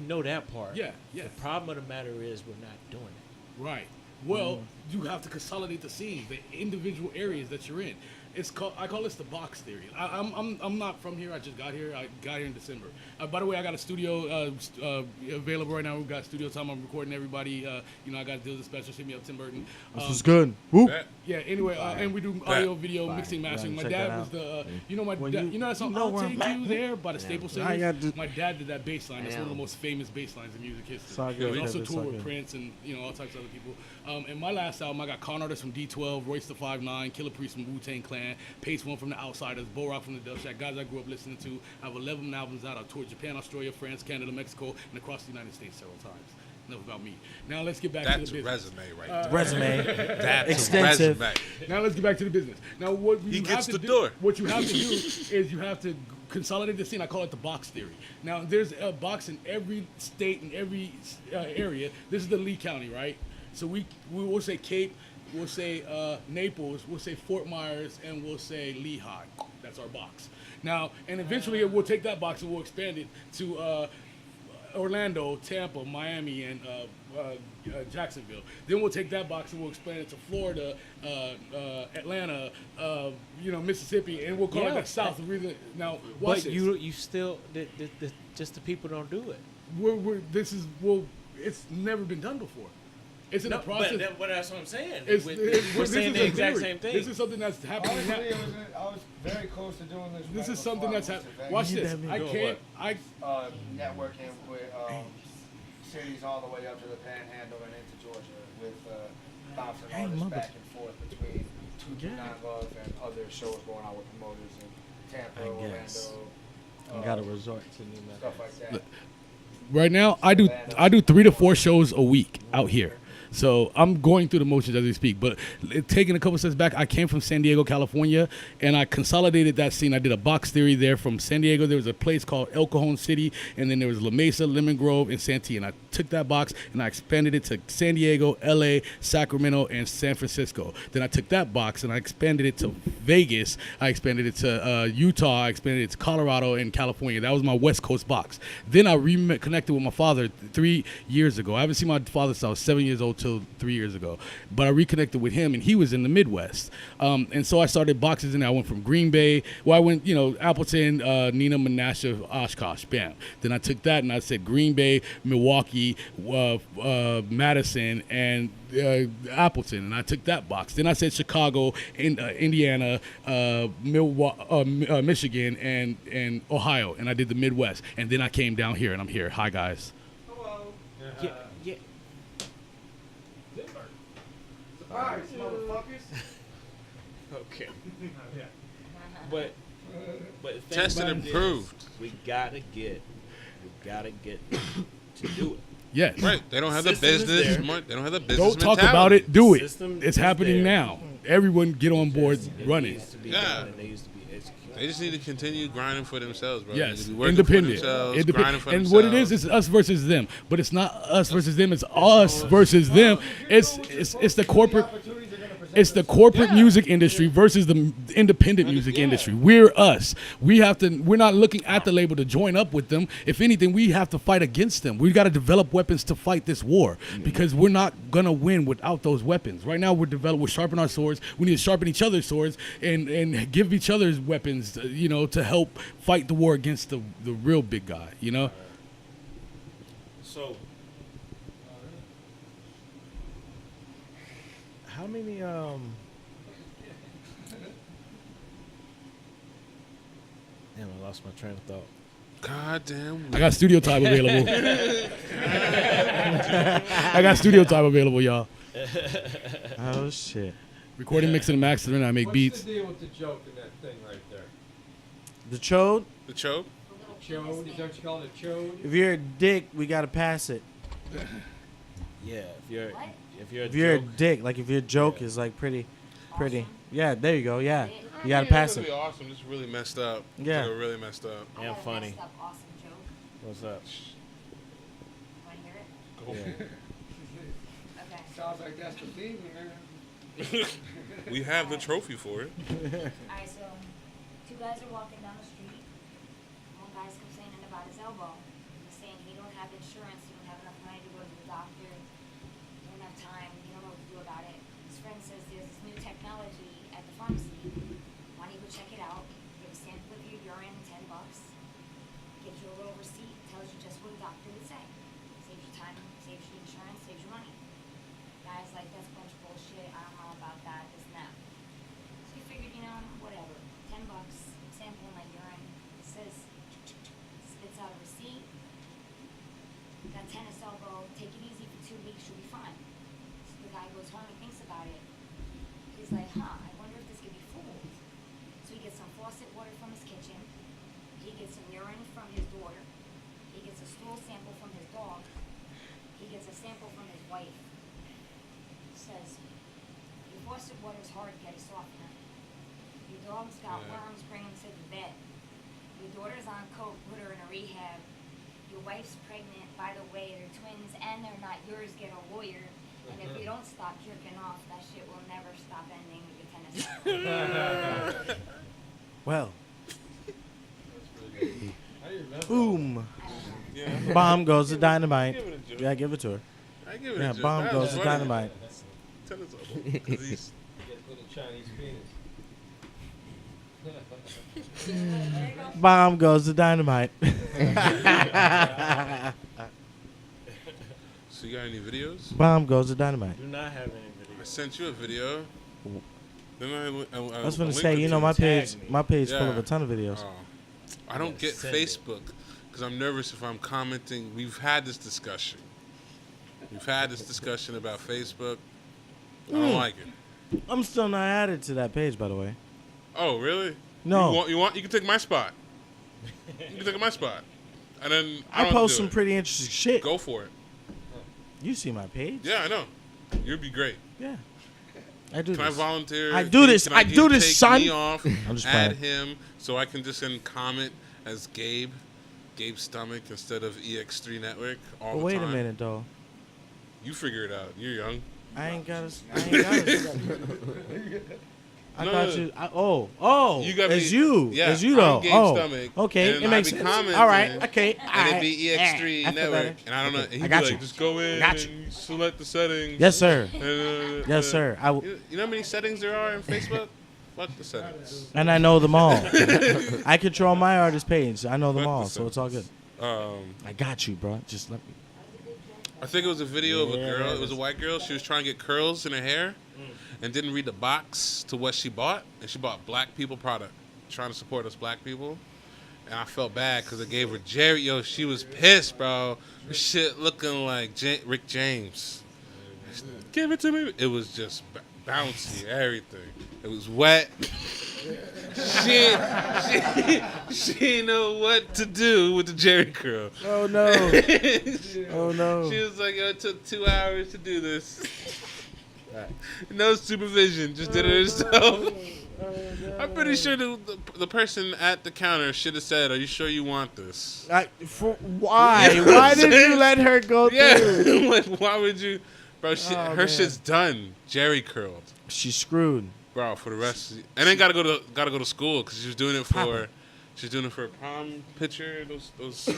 know that part. Yeah, yeah. The problem of the matter is we're not doing it. Right. Well, you have to consolidate the scenes, the individual areas that you're in. I call this the box theory. I'm not from here. I just got here. I got here in December. By the way, I got a studio available right now. We've got studio time. I'm recording everybody. I got deals with special. Hit me up, Tim Burton. This is good. Woo. Bet. Yeah. Anyway, and we do audio, video, Fire. mixing, mastering. My Check dad that was out. the. When Dad, that song. you know I'll where I'm take you at. there by the Staples I Center. got to- My dad did that bass line. It's one of the Damn. most famous bass lines in music history. So I He get also it. toured with Okay. Prince and all types of other people. And my last album, I got con artists from D12, Royce the 5'9", Killer Priest from Wu-Tang Clan, Pace One from the Outsiders, Bo Rock from the Dub Shack, guys I grew up listening to. I have 11 albums out. I toured Japan, Australia, France, Canada, Mexico, and across the United States several times. Enough about me. Now let's get back to That's the a business. resume right there. Resume. That's Extensive. a resume. Now let's get back to the business. Now what He you gets have to the do, door. what you have to do is you have to consolidate the scene. I call it the box theory. Now there's a box in every state and every area. This is the Lee County, right? So we will say Cape, we'll say Naples, we'll say Fort Myers, and we'll say Lehigh. That's our box. Now, and eventually we'll take that box and we'll expand it to Orlando, Tampa, Miami, and Jacksonville. Then we'll take that box and we'll expand it to Florida, Atlanta, Mississippi, and we'll call it Yeah. the South region. Now, watch But this. you still just the people don't do it. It's never been done before. It's in the But process. that's what I'm saying. We're We're saying the exact same thing. This is something that's happening Honestly, now. I was very close to doing this. This right is something before I that's went to happening. Vegas. Watch You this. damn I doing can't. Networking with cities all the way up to the Panhandle and into Georgia with bouncing Hey, artists mother- back and forth between 229 Yeah. Love and other shows going on with promoters in Tampa, I guess. Orlando, I got to resort to New Mexico. stuff like that. right now I do 3 to 4 shows a week out here. So I'm going through the motions as we speak. But taking a couple steps back, I came from San Diego, California, and I consolidated that scene. I did a box theory there from San Diego. There was a place called El Cajon City, and then there was La Mesa, Lemon Grove, and Santee. And I took that box and I expanded it to San Diego, LA, Sacramento, and San Francisco. Then I took that box and I expanded it to Vegas. I expanded it to Utah. I expanded it to Colorado and California. That was my West Coast box. Then I reconnected with my father 3 years ago. I haven't seen my father since I was 7 years old till 3 years ago. But I reconnected with him, and he was in the Midwest. And so I started boxes, and I went from Green Bay. Well, I went, Appleton, Neenah, Menasha, Oshkosh, bam. Then I took that, and I said Green Bay, Milwaukee, Madison, and Appleton, and I took that box. Then I said Chicago, Indiana, Michigan, and Ohio, and I did the Midwest. And then I came down here, and I'm here. Hi, guys. Yeah, yeah. Surprise, motherfuckers. Okay. But the thing Tested about and it is, proved. we gotta get to do it. Yes. Right. They don't have the System is business. there. They don't have the business. Don't talk mentality. about it. Do it. System It's is happening there. now. Everyone get on board, It run it. needs to be Yeah. done, and they used to be executed. They just need to continue grinding for themselves, bro. They Yes, need to be working independent. for themselves, Independent. grinding for And themselves. what it is us versus them. But it's not us versus them. It's us versus them. It's the corporate. It's the corporate music industry versus the independent music industry. We're us. We're not looking at the label to join up with them. If anything, we have to fight against them. We've got to develop weapons to fight this war because we're not gonna win without those weapons. Right now, we're sharpening our swords. We need to sharpen each other's swords and give each other's weapons, to help fight the war against the real big guy. So, how many Damn, I lost my train of thought. God damn. I got studio time available. I got studio time available, y'all. Oh shit. Recording, mixing, and mastering. I make beats. What's the deal with the joke in that thing right there? The chode. The choke? Chode? Is that what you call it, a chode? If you're a dick, we gotta pass it. Yeah, if you're If you're a joke, dick, like if your joke is like pretty. Yeah, there you go. Yeah, you gotta Yeah, pass it's it. gonna be awesome. Just really messed up. Yeah. It's like really messed up. I And got a funny. messed up awesome joke. what's up? Want to hear it? Go for it. Okay. Sounds like that's the theme, man. We have the trophy for it. Alright, so 2 guys are walking down the street. One guy's complaining about his elbow. He's saying he don't have insurance, he don't have enough money to go to the doctor, he don't have time, he don't know what to do about it. His friend says there's this new technology at the pharmacy. Why don't you go check it out? Get a sample of your urine, $10. Get you a little receipt, tells you just what the doctor would say. Saves you time, saves you insurance, saves you money. Guy's like, that's a bunch of bullshit, I don't know about that, this and that. So he figured, whatever, $10, sample my urine, it says, spits out a receipt, got tennis elbow, take it easy for 2 weeks, you'll be fine. So the guy goes home and thinks about it. He's like, I wonder if this could be fooled. So he gets some faucet water from his kitchen, he gets some urine from his daughter, he gets a stool sample from his dog, he gets a sample from his wife. Says, your faucet water is hard to get a softener. Your dog's got worms, bring him to the vet. Your daughter's on coke, put her in a rehab. Your wife's pregnant, by the way, they're twins and they're not yours, get a lawyer. And if you don't stop jerking off, that shit will never stop ending with your tennis. Well, How do you remember? boom. Yeah. Bomb goes to dynamite. Give it a joke. Yeah, give it to her. I give it Yeah, a joke. bomb That goes was to funny. dynamite. Tell us all. 'Cause he's- Get with a Chinese penis. Bomb goes to dynamite. So you got any videos? Bomb goes to dynamite. Do not have any I videos. sent you a video. Then I was gonna linked say, it you to know, you. my Tag page, me. my page full of Yeah. a ton of videos. Oh. I don't Yeah, get send it. Facebook because I'm nervous if I'm commenting. We've had this discussion. We've had this discussion about Facebook. I don't like it. I'm still not added to that page, by the way. Oh, really? No. You can take my spot. You can take my spot. And then I don't post do some it. pretty interesting shit. Go for it. You see my page? Yeah, I know. You'd be great. Yeah. I do Can I this. volunteer? I do this. Can I do this, take son. Me off, I'm just add playing. him so I can just comment as Gabe Stomach instead of EX3 Network all But the wait time. a minute though. You figure it out. You're young. I ain't got to. I No, thought no. you. Oh, You got it's me- you. yeah, it's you I'm though. Gabe Oh, Stomach, okay. and It makes I be sense. commenting, All right. Okay. And it'd be EX3 I feel Network. better. And I don't know. Okay, He'd I be got like, you. just go in got and select the settings. Yes, sir. And, Yes, sir. You know how many settings there are in Facebook? Fuck the settings. And I know them all. I control my artist page. I know them Fuck all, the so it's all good. settings. I got you, bro. Just let me. I think it was a video of a Yeah, girl. It was a white girl. She was trying to get curls in her hair, and didn't read the box to what she bought, and she bought black people product, trying to support us black people. And I felt bad because I gave her Jerry. Yo, she was pissed, bro. Her shit looking like Rick James. Give it to me. It was just bouncy, everything. It was wet. She didn't know what to do with the Jerry curl. Oh no. Oh no. She was like, yo, it took 2 hours to do this. No supervision, just did it herself. I'm pretty sure the person at the counter should have said, are you sure you want this? Why? You know what Why I'm did saying? you let her go Yeah, through? like, why would you? Bro, Oh, her man. shit's done. Jerry curled. She's screwed. Bro, for the rest and then gotta go to school because she was doing it for a prom picture. Those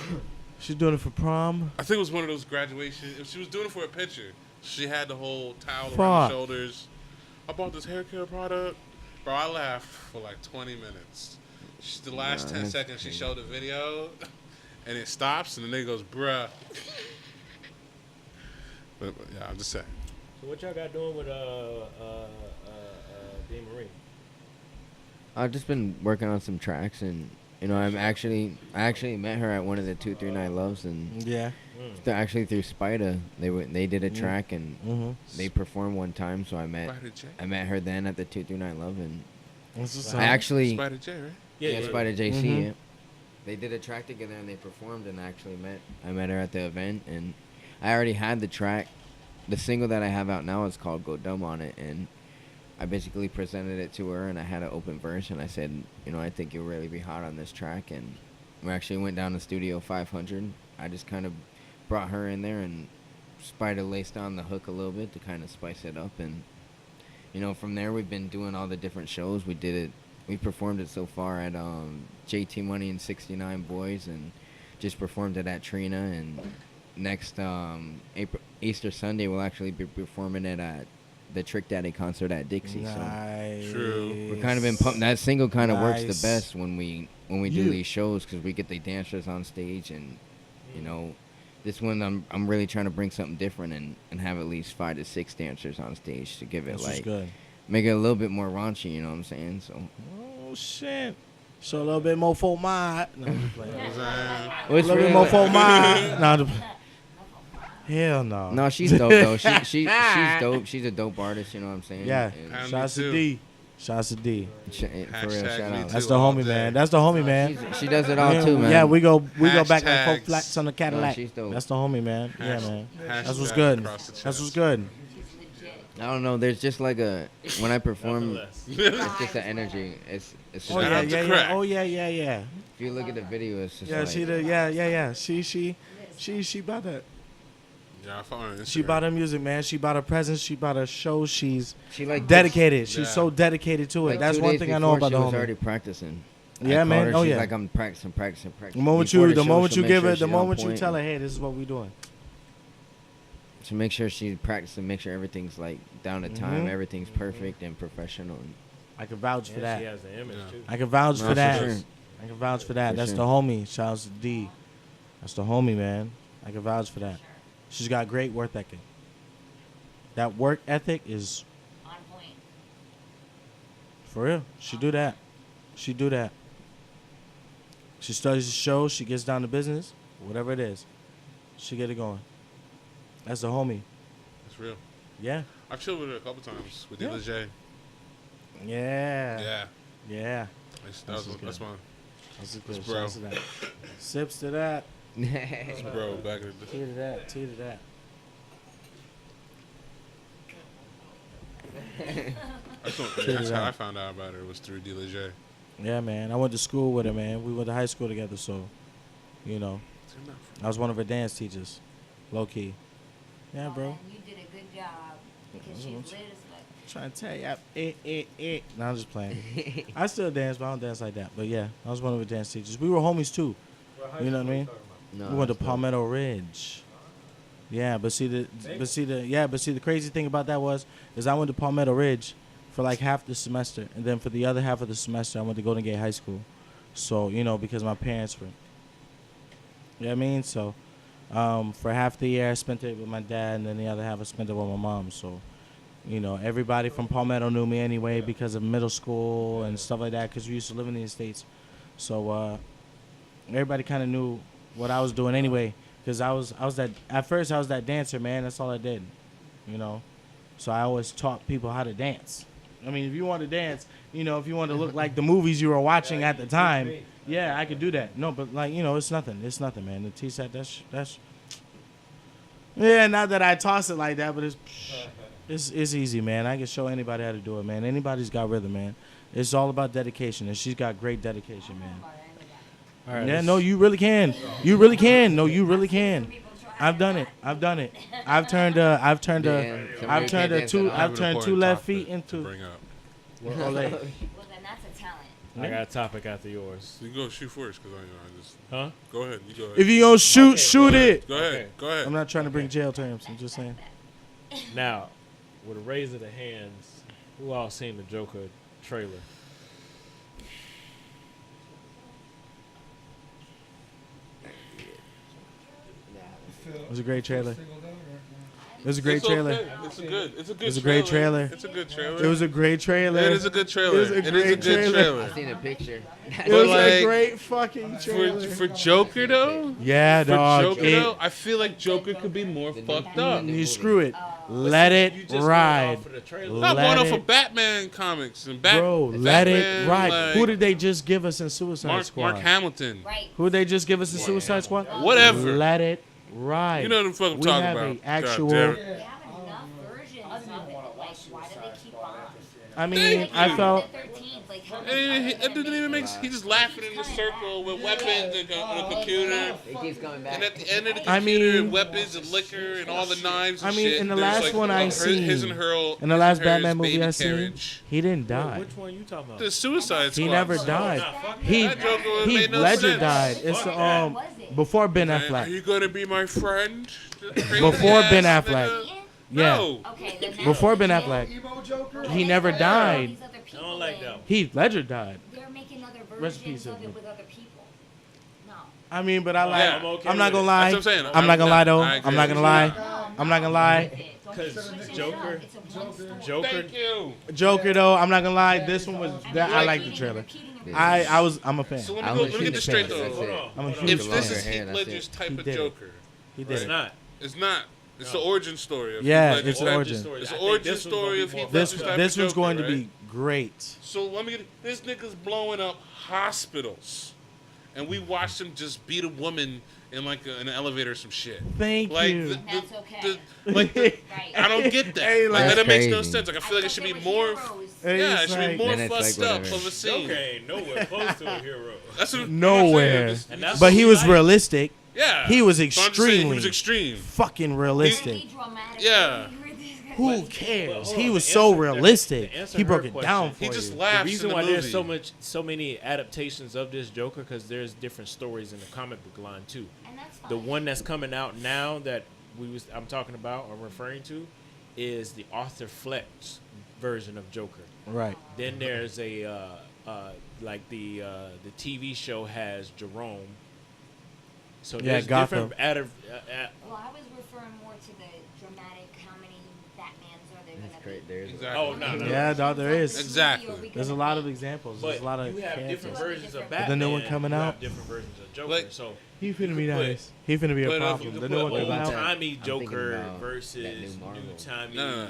She's doing it for prom. I think it was one of those graduation. If she was doing it for a picture, she had the whole towel around Fuck. her shoulders. I bought this hair care product. Bro, I laughed for like 20 minutes. The last 10 that's seconds, she crazy. showed the video, and it stops, and the nigga goes, bruh. But yeah, I'm just saying. So what y'all got doing with Dee Marie? I've just been working on some tracks, and I actually met her at one of the 239 Loves, and Yeah. actually through Spida, they did a track, and Mm-hmm. they performed one time, so I met her then at the 239 Love, and I actually Spider J, right? yeah, Spida JC. Mhm. Yeah. They did a track together, and they performed, and I met her at the event, and I already had the track. The single that I have out now is called Go Dumb on it, and I basically presented it to her, and I had an open verse, and I said, I think you'll really be hot on this track, and we actually went down to Studio 500. I just kind of brought her in there, and Spider laced on the hook a little bit to kind of spice it up, and from there we've been doing all the different shows. We performed it so far at JT Money and 69 Boys, and just performed it at Trina, and next Easter Sunday we'll actually be performing it at the Trick Daddy concert at Dixie. Nice. So True. we're kind of been pumped. That single kind of works Nice. the best when we do these shows, because we get the dancers on stage, and this one I'm really trying to bring something different, and have at least 5 to 6 dancers on stage to give it This is good. make it a little bit more raunchy. You know what I'm saying? So Oh shit. So a little bit more for my. No, I'm just playing. A it's little bit really more for my. No, I'm just- Hell no. no, she's dope though. She's dope. She's a dope artist. You know what I'm saying? Yeah. And And Shouts me to too. D. Shouts to D. for real, Hashtag shout me out. too. That's the all homie, day. man. That's the homie, man. She does it all Yeah, too, man. Yeah, we go back like 4 Hashtags. flats on the Cadillac. she's dope. That's the homie, man. Yeah, man. That's what's Hashtag good. across the That's chest. what's good. I don't know. There's just like when I perform, Nonetheless. it's just the energy. It's Oh Shout yeah, out to yeah, Crack. yeah. Oh yeah, yeah, yeah. if you look at the video, it's just Yeah, like, she did. Yeah. She bought that. Yeah, I follow her on Instagram. She bought her music, man. She bought her presence. She bought her show. She's she like dedicated. She's Yeah. so dedicated to it. Like That's 2 one days thing I know before, about the she was homie. already practicing. I Yeah, called man. her, Oh she's yeah. like, I'm practicing. The moment Before you, the show, moment she'll you make give sure it, the she's on moment you point. tell her, hey, this is what we doing. To make sure she's practicing, make sure everything's like down to time, Mhm. everything's perfect and professional. And I can vouch for And that. she has the image Yeah. too. I can vouch No, for for that. sure. I can vouch for that. For That's sure. the homie. Shouts to D. That's the homie, man. I can vouch for that. She's got great work ethic. That work ethic is On point. for real. She do that. She do that. She studies the show. She gets down to business. Whatever it is, she get it going. That's the homie. That's real. Yeah. I've chilled with her a couple times with Yeah. Dilla J. Yeah. Yeah. Yeah. That's This is my. That's a good. That's bro. Shouts to that. Sips to that. Bro, back in the Tea day. to that. Tea to that. That's how I found out about her, was through D. Leger. Yeah, man. I went to school with her, man. We went to high school together, so, you know, I was one of her dance teachers, low key. Yeah, bro. And you did a good job because she's lit as fuck. Trying to tell you, No, I'm just playing. I still dance, but I don't dance like that. But yeah, I was one of her dance teachers. We were homies too. You know what I mean? No, We went to that's Palmetto Ridge. Yeah, but see the crazy thing about that is I went to Palmetto Ridge for like half the semester, and then for the other half of the semester I went to Golden Gate High School. So, you know, because my parents were, you know what I mean? So, for half the year I spent it with my dad, and then the other half I spent it with my mom. So, you know, everybody from Palmetto knew me anyway because of middle school and stuff like that, because we used to live in the States. So, everybody kind of knew what I was doing anyway, because I was that dancer, man. That's all I did, you know. So I always taught people how to dance. I mean, if you want to dance, you know, if you want to look like the movies you were watching at the time, yeah, I could do that. No, but like, you know, it's nothing, man. The T-set, that's yeah. Not that I toss it like that, but it's easy, man. I can show anybody how to do it, man. Anybody's got rhythm, man. It's all about dedication, and she's got great dedication, man. All right, Yeah, no, you really can. You really can. No, you really can. I've done it. I've turned two left feet to into. bring up. Ole. Well, then that's a talent. I got a topic after yours. You go shoot first, because I just. Huh? Go ahead. You go ahead. If you gonna shoot, shoot it. Go ahead. Okay. Go ahead. I'm not trying to bring jail terms. I'm just saying. Now, with a raise of the hands, who all seen the Joker trailer? It was a great trailer. It was a great It's trailer. okay. It's a good. It's a good. It's a great trailer. It's a good trailer. It was a great trailer. It is a good trailer. It was a It is a great good trailer. trailer. I've seen a picture. It was like, a great fucking trailer. For Joker though. Yeah, For dog. Joker though, I feel like Joker could be more fucked up. You screw it. Let it You just ride. went off of the trailer. Not Let going off it- of Batman comics and Bro, let it Batman, ride. like, Who did they just give us in Suicide Squad? Mark Hamilton. Right. Who did they just give us in Suicide Squad? Whatever. Let it ride. You know what the fuck I'm We talking have about. a God actual. damn it. They have enough versions of it. Like, why do they keep on? I mean, I felt. Like, how And it didn't even make sense. He's just laughing in a circle with weapons and a computer. It keeps coming back. And at the end of the I computer, mean- weapons and liquor and all the knives and I mean, shit. in the there's, last like, one I his seen- and her, In the last his and Batman hers movie baby I seen, carriage. he didn't die. Which one you talking about? The Suicide Squad. He never died. He That Joker would Heath made no Ledger sense. died. It's before Ben Are Affleck. you gonna be my friend? Before Ben Ass Affleck. nigga? Yeah. No. Okay, then now Before Ben they're Affleck. Emo Joker? He never died. these other people I don't like then, that one. Heath Ledger died. They're making other Rest in versions peace, of Edwin. it with other people. No. I mean, but I like. Yeah. I'm okay I'm not with gonna it. lie. That's what I'm saying. I'm not gonna lie though. I agree. I'm not gonna lie. No, I'm not gonna lie. Because Joker, It's a one story. Joker, Thank you. Joker though, I'm not gonna lie. This one was. I like the trailer. I'm a fan. So I'm let a me get this straight huge fan. though. hold on. I'm a hold on. huge If fan. this is Hair, Heath that's Ledger's it. type He of did it. Joker, He It's did it. not. it's not. It's the origin story of Yeah, Heath it's Ledger. an Origin origin. story. It's I the think origin this one's story gonna of be more Heath This Ledger's type this of one's Joker, going to right? be great. So let me get this nigga's blowing up hospitals, and we watched him just beat a woman in like an elevator or some shit. Thank Like you. That's okay. Right. I don't get that. Hey, Like, like- that makes no Crazy. sense. Like I feel like it should be more. Hey, Yeah, it it's should be like- more Then it's like fussed up whatever. of a scene. Joker ain't nowhere close to a hero. That's what, Nowhere. And that's But what he we was like. realistic. Yeah. He was So I'm just saying extremely He was extreme. fucking realistic. Yeah. Who But cares? hold He on, was the so answer- realistic. the answer He to broke her it question, down for He just you. laughs. The reason in why the there's movie. so many adaptations of this Joker, because there's different stories in the comic book line too. And that's fine. The one that's coming out now that I'm talking about or referring to is the Arthur Fleck's version of Joker. Right. Then there's a like the TV show has Jerome. So Yeah, there's Gotham. different Well, I was referring more to the dramatic. How many Batmans are there That's gonna great. be? There's Exactly. Oh, no. Yeah, dog, there is. Exactly. There's a lot of examples. but There's a lot of you have different characters. versions of But Batman. the new one coming you have out? different versions of Joker. Like- so He finna be You could nice. He finna be a But, problem. you The could new put one old coming out. timey I'm thinking Joker about that versus new Marvel. new timey. No.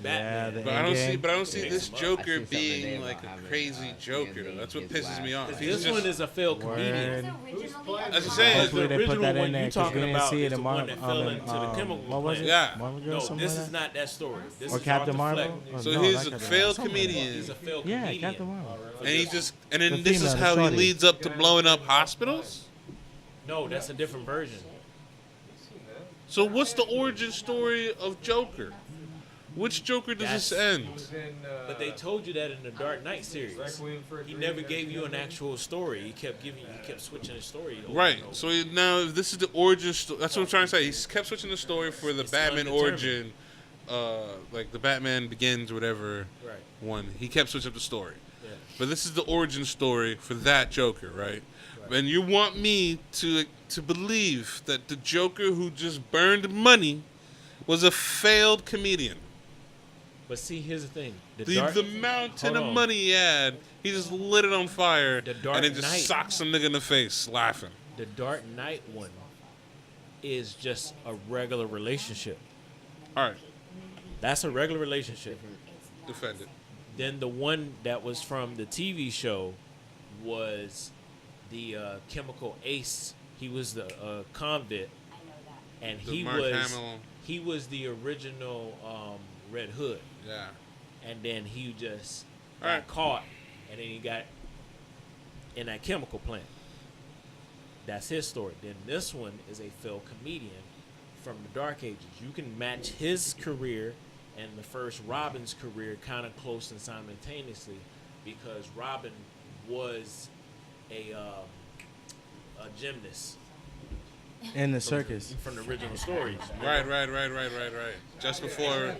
Batman. the But I don't Endgame. see. But I don't see Yeah. this I see Joker something today being about like a having, crazy Joker. Stanley, That's what his pisses me last- off. This He's one just, is a failed comedian. Originally playing? a As I say, comic. Hopefully they put original that one in there you 'cause talking we didn't about see it is in the Marvel. one that fell into the chemical What was it? plant. Yeah. Marvel Girl, No, something this like is that? not that story. This Or is Captain Arthur Marvel? Fleck. Oh, So no, he's not a Captain failed Marvel. comedian. He's a failed Yeah, comedian. Captain Marvel. and he just and then The this is female, the how he shorty. leads up to blowing up hospitals. No, that's a different version. So what's the origin story of Joker? Which Joker does this That's- end? But they told you that in the Dark Knight series. He never gave you an actual story. He kept switching his story. Over Right. and over. So now if this is the origin story. That's what I'm trying to say. He kept switching the story for the It's Batman undetermined. origin, like the Batman Begins, whatever Right. one. He kept switching up the story. Yeah. But this is the origin story for that Joker, right? And you want me to believe that the Joker who just burned money was a failed comedian. But see, here's the thing. The mountain Hold of on. money he had, he just lit it on fire The Dark and then just Knight. socked some nigga in the face laughing. The Dark Knight one is just a regular relationship. All right, That's a regular relationship. defend it. Then the one that was from the TV show was the chemical ace. He was the convict, I know that. and The Mark Hamill. he was the original Red Hood. Yeah. And then he just got Alright. caught, and then he got in that chemical plant. That's his story. Then this one is a failed comedian from the Dark Ages. You can match his career and the first Robin's career kind of close and simultaneously, because Robin was a gymnast In the circus. from the original stories. Right. Just before And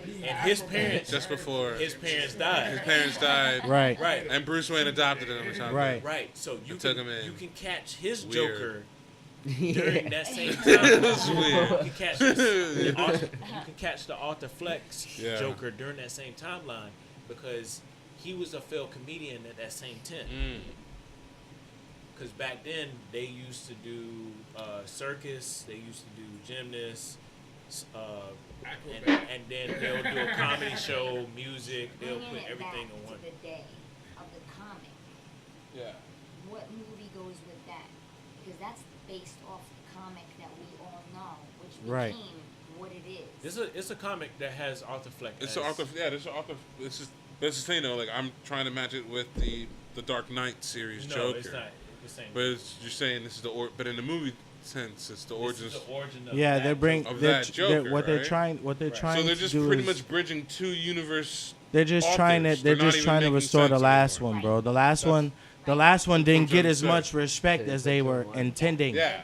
his parents his died. parents died. Right. Right. And Bruce Wayne adopted him or something. Right. Right. So you took can him in. you can catch his Weird. Joker during that same time. It's weird. You can catch you can catch the Arthur Fleck's Yeah. Joker during that same timeline, because he was a failed comedian at that same tent. Because back then they used to do circus, they used to do gymnasts, and then they'll do a comedy show, music. They'll Bringing put it everything back on one. to the day of the comic. Yeah. What movie goes with that? Because that's based off the comic that we all know, which became Right. what it is. It's a comic that has Arthur Fleck. It's as- an Arthur. Yeah, this is Arthur. This is. That's the thing though. Like I'm trying to match it with the Dark Knight series No, Joker. it's not the same. But you're saying this is but in the movie sense, it's the This origins. is the origin of Yeah, that they bring Of they're, that they're- Joker, what they're right? trying So they're to just do pretty is much bridging two universe. they're just trying to authors. They're not even trying to making restore the sense last anymore. one, bro. The last one didn't get as Right. much respect as they were intending. Yeah.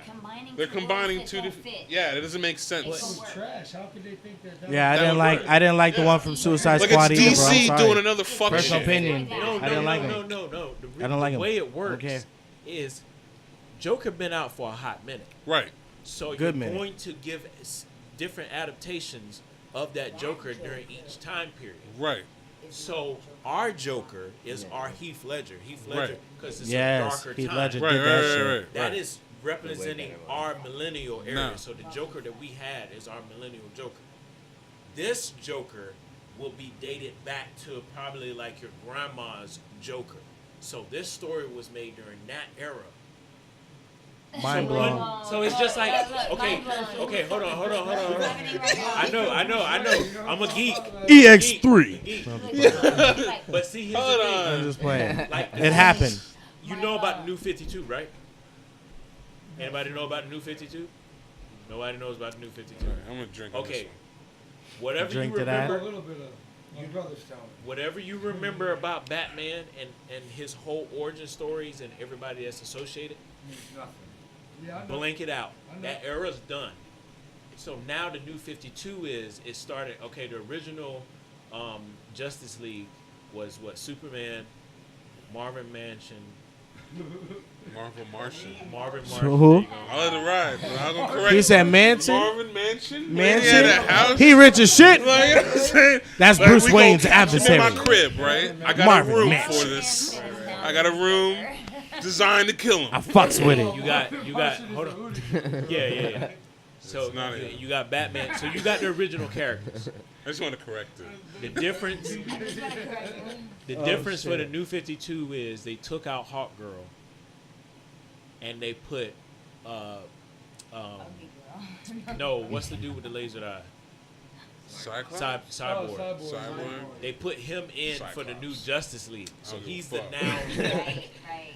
They're combining worlds two that don't different. fit. Yeah, it doesn't make sense. It's It's trash. How could they think that? Yeah, I That didn't would like work. the one from Suicide Like Squad it's either, bro. I'm DC sorry. doing another fuck Personal shit. opinion. No, I didn't like it. no. I don't like the him. way it works Okay. is Joker been out for a hot minute, Right. so Good you're minute. going to give different adaptations of that Joker during each time period. Right. So our Joker is our Heath Ledger. Heath Ledger, Right. because it's Yes, a darker Heath time. Ledger Right. did Right. that Right. shit. Right. That right. is representing our millennial era. No. So the Joker that we had is our millennial Joker. This Joker will be dated back to probably like your grandma's Joker. So this story was made during that era. Mind So blown. when- So it's just like, okay, hold on. I know. I'm a geek. EX3. Geek. Like, But see, here's Hold the thing. I'm just playing. Like, It happened. You know about the new 52, right? Anybody know about the new 52? Nobody knows about the new 52. All right, I'm gonna drink. on Okay. this Whatever Drink you to that. A remember, little bit of my brother's telling me. whatever you remember about Batman and his whole origin stories and everybody that's associated, Means nothing. Yeah, I know. blank it out. I know. That era's done. So now the new 52 it started, okay, the original Justice League was what? Superman, Marvin Mansion, Marvel Martian. Marvin So Martian. who? there you go. I'll let it ride. But I'm gonna correct. He said Manson. Marvin Mansion. Mansion? He had a house. He rich as shit. Like, you know what I'm saying? That's Like, Bruce we gonna Wayne's catch him adversary. in my crib, right? I got Marvin a room Manson. for this. I got a room designed to kill I him. fucks with it. You got, hold on. Yeah. So It's not you got Batman. So you got the original characters. I just want to correct it. The difference, the difference for the New 52 is they took out Hawk Girl, and they put, no, what's the dude with the laser eye? Cyclops? Cyborg. Cyborg? They put him in for the new Cyclops. Justice League, so I don't he's give the a now. Right.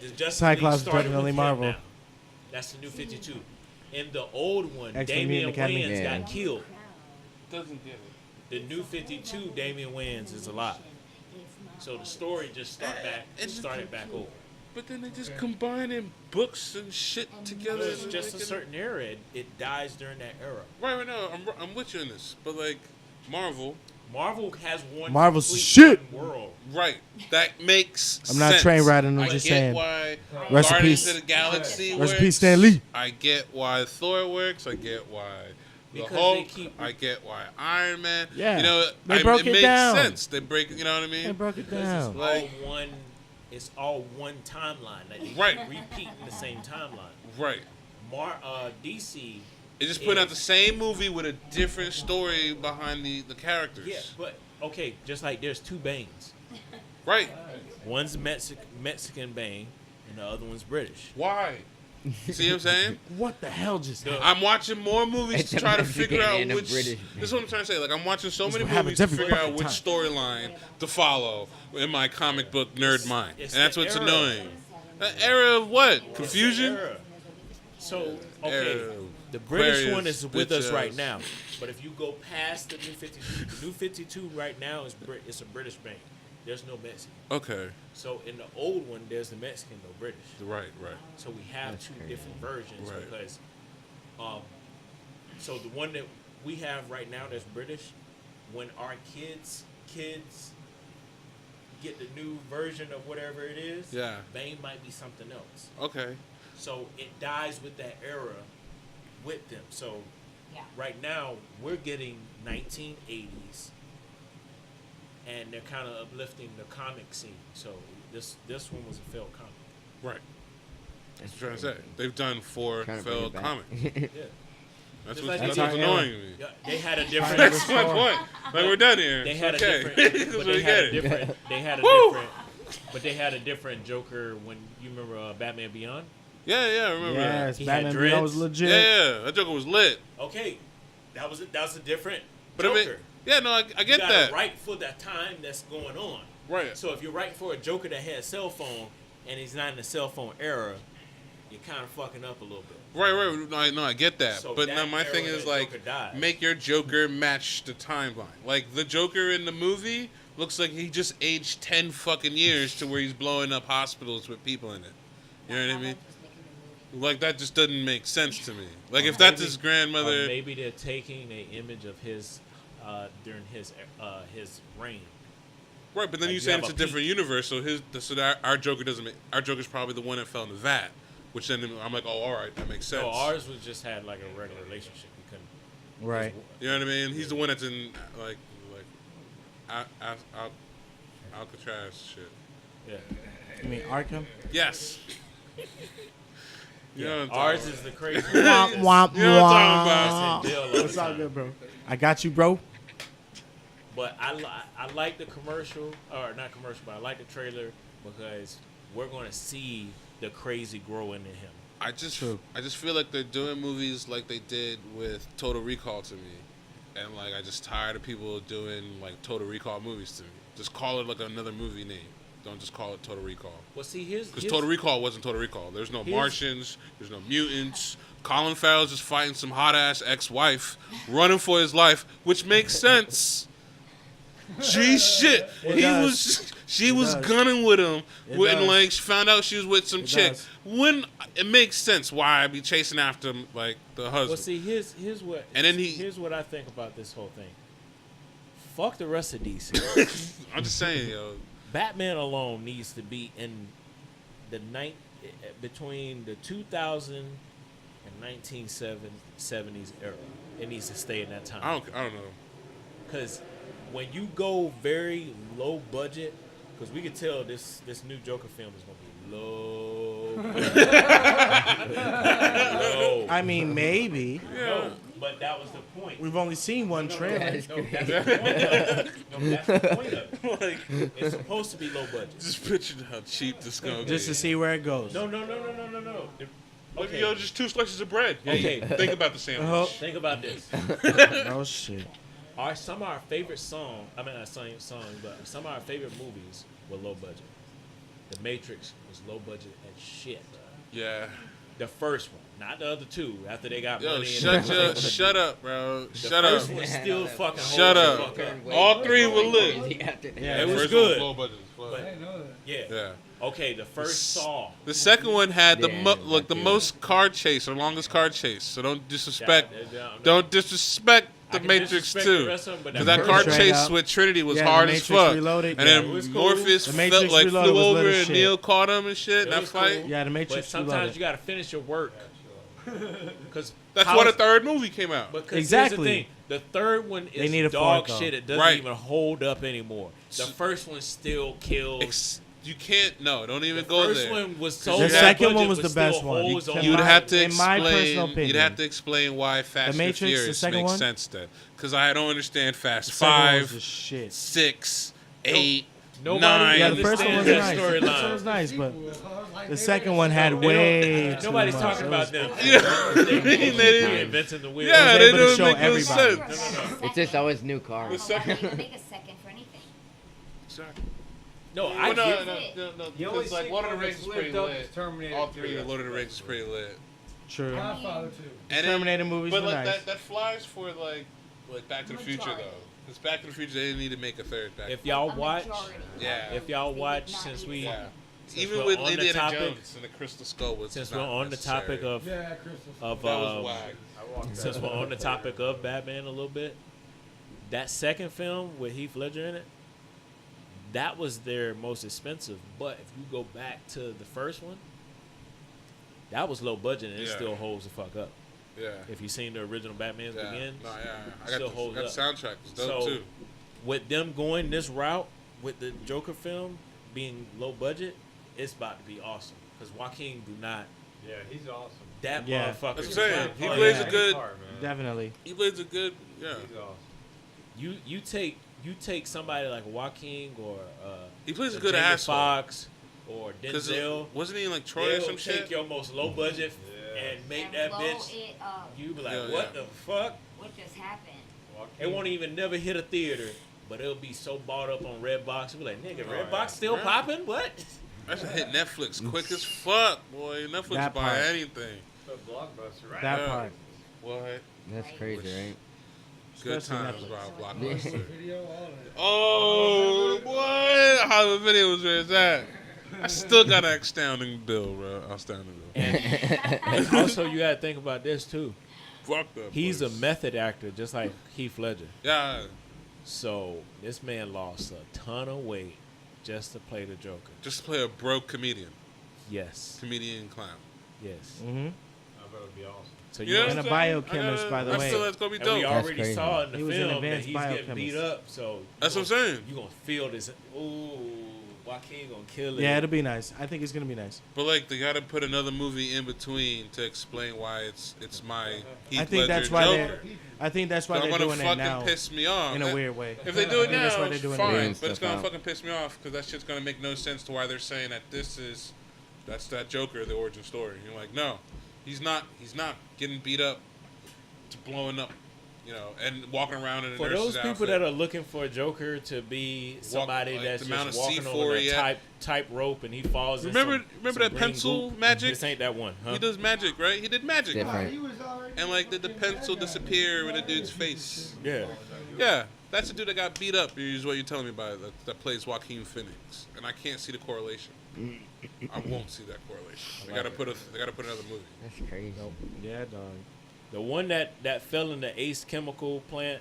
The Justice Cyclops League started definitely with him Marvel. now. That's the New 52. In the old one, X-Men Damian Mutant Academy. Wayans Yeah. got killed. Doesn't get it. The New 52, Damian Wayans is alive. So the story just started back over. But then they just combining books and shit together. It's just a certain era. It dies during that era. Right, no, I'm with you in this. But, like, Marvel, Marvel has one Marvel's complete shit. world. right, that makes I'm not sense. train riding, I'm I just get saying. why Rest in Guardians peace. of the Galaxy Rest works. in peace, Stan Lee. I get why Thor works. I get why the Because Hulk. they keep- I get why Iron Man. Yeah. You know, They broke it it makes down. sense. They break, you know what I mean? They broke it Because down. it's Like- all one. It's all one timeline. Like they Right. repeat the same timeline. Right. DC. It just put out the same movie with a different story behind the characters. Yeah, but okay, just like there's two Banes. Right. One's Mexican Bane, and the other one's British. Why? See what I'm saying? What the hell just happened? I'm watching more movies It's to a try to Mexican figure out and a which. British. This is what I'm trying to say. Like I'm watching so many what happens movies to every figure out fucking which time. storyline to follow in my comic book nerd mind, and it's that's the what's era. annoying. The era of what? It's Confusion. the era. So okay, Era. the British Aquarius, one is with us bitch right ass. now. But if you go past the New 52, the New 52 right now is it's a British Bane. There's no Mexican. Okay. So in the old one, there's the Mexican, no British. Right. Right. So we have That's two crazy. different versions Right. because, so the one that we have right now that's British, when our kids get the new version of whatever it is, Yeah. Bane might be something else. Okay. So it dies with that era with them. So Yeah. right now we're getting 1980s, and they're kind of uplifting the comic scene. So this one was a failed comic. Right. That's what I'm trying to say. They've done 4 Trying to bring failed it back. comics. Yeah. That's Just what's, like that's they what's did- annoying to me. Yeah, they had a different. That's my point. Like we're done here. They It's had okay. a different. That's But what they we had a get it. different. They had a Woo! different. But they had a different Joker when you remember Batman Beyond. Yeah. I remember that. Yes, He had Batman Beyond was dreads. legit. Yeah. That Joker was lit. Okay, that's a different But I Joker. mean, yeah, no, I you get gotta that. write for that time that's going on. Right. So if you're writing for a Joker that had a cell phone and he's not in the cell phone era, you're kind of fucking up a little bit. Right. No, I get that. So but that now my era thing is that like, Joker died. make your Joker match the timeline. Like the Joker in the movie looks like he just aged 10 fucking years to where he's blowing up hospitals with people in it. You know what I mean? Like that just doesn't make sense to me. Like if that's his Or grandmother, maybe they're taking an image of his during his reign. right? But then like you you say have it's a a different universe, so our Joker doesn't make, our Joker's probably the one that fell in the vat, which then I'm like, oh, all right, that makes sense. So ours was just had like a regular relationship. We couldn't. Right. You know what I mean? He's the one that's in like Alcatraz shit. Yeah. You mean Arkham? Yes. You know what I'm Ours talking is the crazy. Womp, womp, You know what I'm talking womp. Deal all the It's all time. good, bro. I got you, bro. But I like the commercial, or not commercial, but I like the trailer because we're going to see the crazy grow into him. I just True. feel like they're doing movies like they did with Total Recall to me, and like I just tired of people doing like Total Recall movies to me. Just call it like another movie name. Don't just call it Total Recall. Well, see, here's Because Total Recall wasn't Total Recall. There's no Here's- Martians. There's no mutants. Colin Farrell's just fighting some hot ass ex-wife, running for his life, which makes sense. Gee, shit. It does. She It was does. gunning with him, It and does. like she found out she was with some It chick. does. When it makes sense why I'd be chasing after like the husband. Well, see, here's what. And then here's what I think about this whole thing. Fuck the rest of DC. I'm just saying, yo. Batman alone needs to be in the between the 2000 and 1970s era. It needs to stay in that time. I don't know. Because when you go very low budget, because we could tell this new Joker film is going to be low. Low. I mean, maybe. No, but that was the point. We've only seen one trailer. That's No, great. that's the point of it. No, that's the point of it. Like, It's supposed to be low budget. just picture how cheap this gonna be. Just to see where it goes. No. Look, Okay. yo, just 2 slices of bread. Okay. Think about the sandwich. Oh. Think about this. Oh shit. Some of our favorite song, but some of our favorite movies were low budget. The Matrix was low budget as shit. Yeah. The first one, not the other two. After they got Yo, money. shut up, bro. The Shut first up. one still fucking Shut holds the up. fuck up. All 3 were lit. Yeah, It was First good. one low budget as fuck. But- I didn't know that. Yeah. Yeah. Okay, the first Saw. The second one had the Yeah, the too. most car chase, or longest car chase. So don't disrespect. Yeah, Don't disrespect I the can Matrix disrespect 2. the rest of them, but Because that that car Straight chase up. with Trinity was Yeah, the hard as Matrix fuck. Reloaded, And yeah. then It was cool. Morpheus The felt Matrix like Reloaded flew was over lit as and shit. Neo caught him and shit in It that was fight. cool. Yeah, the But Matrix sometimes Reloaded. you gotta finish your work. Because That's why the third movie came out. Because Exactly. here's the thing. The third one They need a is dog fourth, though. shit. It doesn't Right. even hold up anymore. The first one still kills. You can't. No, don't even The go first there. one was so The low second one budget, was but the best still one. holds on. You'd have to in my personal explain. opinion. You'd have to explain why Fast and Matrix, the Furious second makes one? sense then. Because I don't understand Fast The second one was 5, the shit. 6, 8, Nobody 9. Yeah, the first one was understands nice. that The first one storyline. was nice, but Like, the second one had way too Nobody's much. talking It about was- them. Yeah. They They didn't- reinventing the wheel. Yeah, was they able to don't show make no everybody. sense. It's just always new cars. The second. You make a second for anything. No, Well, I no, get no, it. no, no. The only Because like Lord of the sequel Rings that's is pretty lived up lit. is Terminator All 3. 3 of That's Lord of the what Rings is pretty lit. True. Godfather 2. And Terminator movies but were like nice. that flies for like Back to the Future Majority. though. Because Back to the Future they didn't need to make a third Back. If y'all A watch, majority. Yeah. if y'all They watch, did not since need we, a Yeah. second. Since Even we're with on the Indiana topic- Jones and the Crystal Skull was since not we're on the topic necessary. of Yeah, Crystal. of That was whack. I walked since that we're on the out. topic of Batman a little bit, that second film with Heath Ledger in it, that was their most expensive. But if you go back to the first one, that was low budget and it Yeah. still holds the fuck up. Yeah. If you've seen the original Batman's Yeah. Begins, No, yeah. I still got holds the up. soundtrack was dope So- too. with them going this route with the Joker film being low budget, it's about to be awesome. Because Joaquin do not. Yeah, he's awesome. That Yeah. motherfucker. That's what I'm is saying. not He playing. plays a He's good- hard, man. Definitely. He plays a good. Yeah. He's awesome. You take somebody like Joaquin or He plays a or good Jamie asshole. Foxx or Because Denzel. wasn't he in like Troy or They'll some take shit? your most low budget Yeah. and make And that blow bitch. it up. You be like, Yeah, what yeah. the fuck? What just happened? It won't even never hit a theater, but it'll be so bought up on Redbox. You'll be like, nigga, Right. Redbox still Right. popping? What? That should hit Netflix quick as fuck, boy. Netflix That buy part. anything. It's a blockbuster, right? That Yeah. part. What? That's crazy, right? Good Especially times Netflix. about Yeah. Blockbuster. Video, all that. Oh, what? How the video was where it's at. I still got an astounding bill, bro. Astounding bill. And also, you gotta think about this too. Fuck that. He's a place. method actor, just like Heath Ledger. Yeah. So this man lost a ton of weight just to play the Joker. Just play a broke comedian. Yes, Comedian clown. yes. hmm I bet it'd be awesome. So You know And what a I'm saying? biochemist, by the That's way. still, that's gonna be and we dope. That's already crazy. saw in the He was an film that advanced he's getting biochemist. beat up. So That's what I'm saying. you gonna feel this? Ooh, Joaquin gonna kill it. Yeah, it'll be nice. I think it's gonna be nice. But like, they gotta put another movie in between to explain why it's my Heath I think that's Ledger why Joker. I think that's why So I'm they're gonna doing it fucking now piss me off. in a weird way. If they do it I think that's now, why they're it's doing it fine. now. Doing But it's stuff gonna out. fucking piss me off because that shit's gonna make no sense to why they're saying that that's that Joker, the origin story. You're like, no, he's not getting beat up to blowing up, and walking around in a For nurse's those people outfit. that are looking for a Joker to be somebody like that's the amount just of walking C4 on he a had. type rope and he falls. Remember in some that green pencil goop? magic? This ain't that one, huh? He does magic, right? He did magic. Different. He was already And like, did the pencil disappear in a dude's face? Yeah. Yeah, that's the dude that got beat up. Is what you're telling me about it, that plays Joaquin Phoenix, and I can't see the correlation. I won't see that correlation. They gotta put another movie. That's crazy. Yeah, dog. The one that fell in the Ace Chemical plant,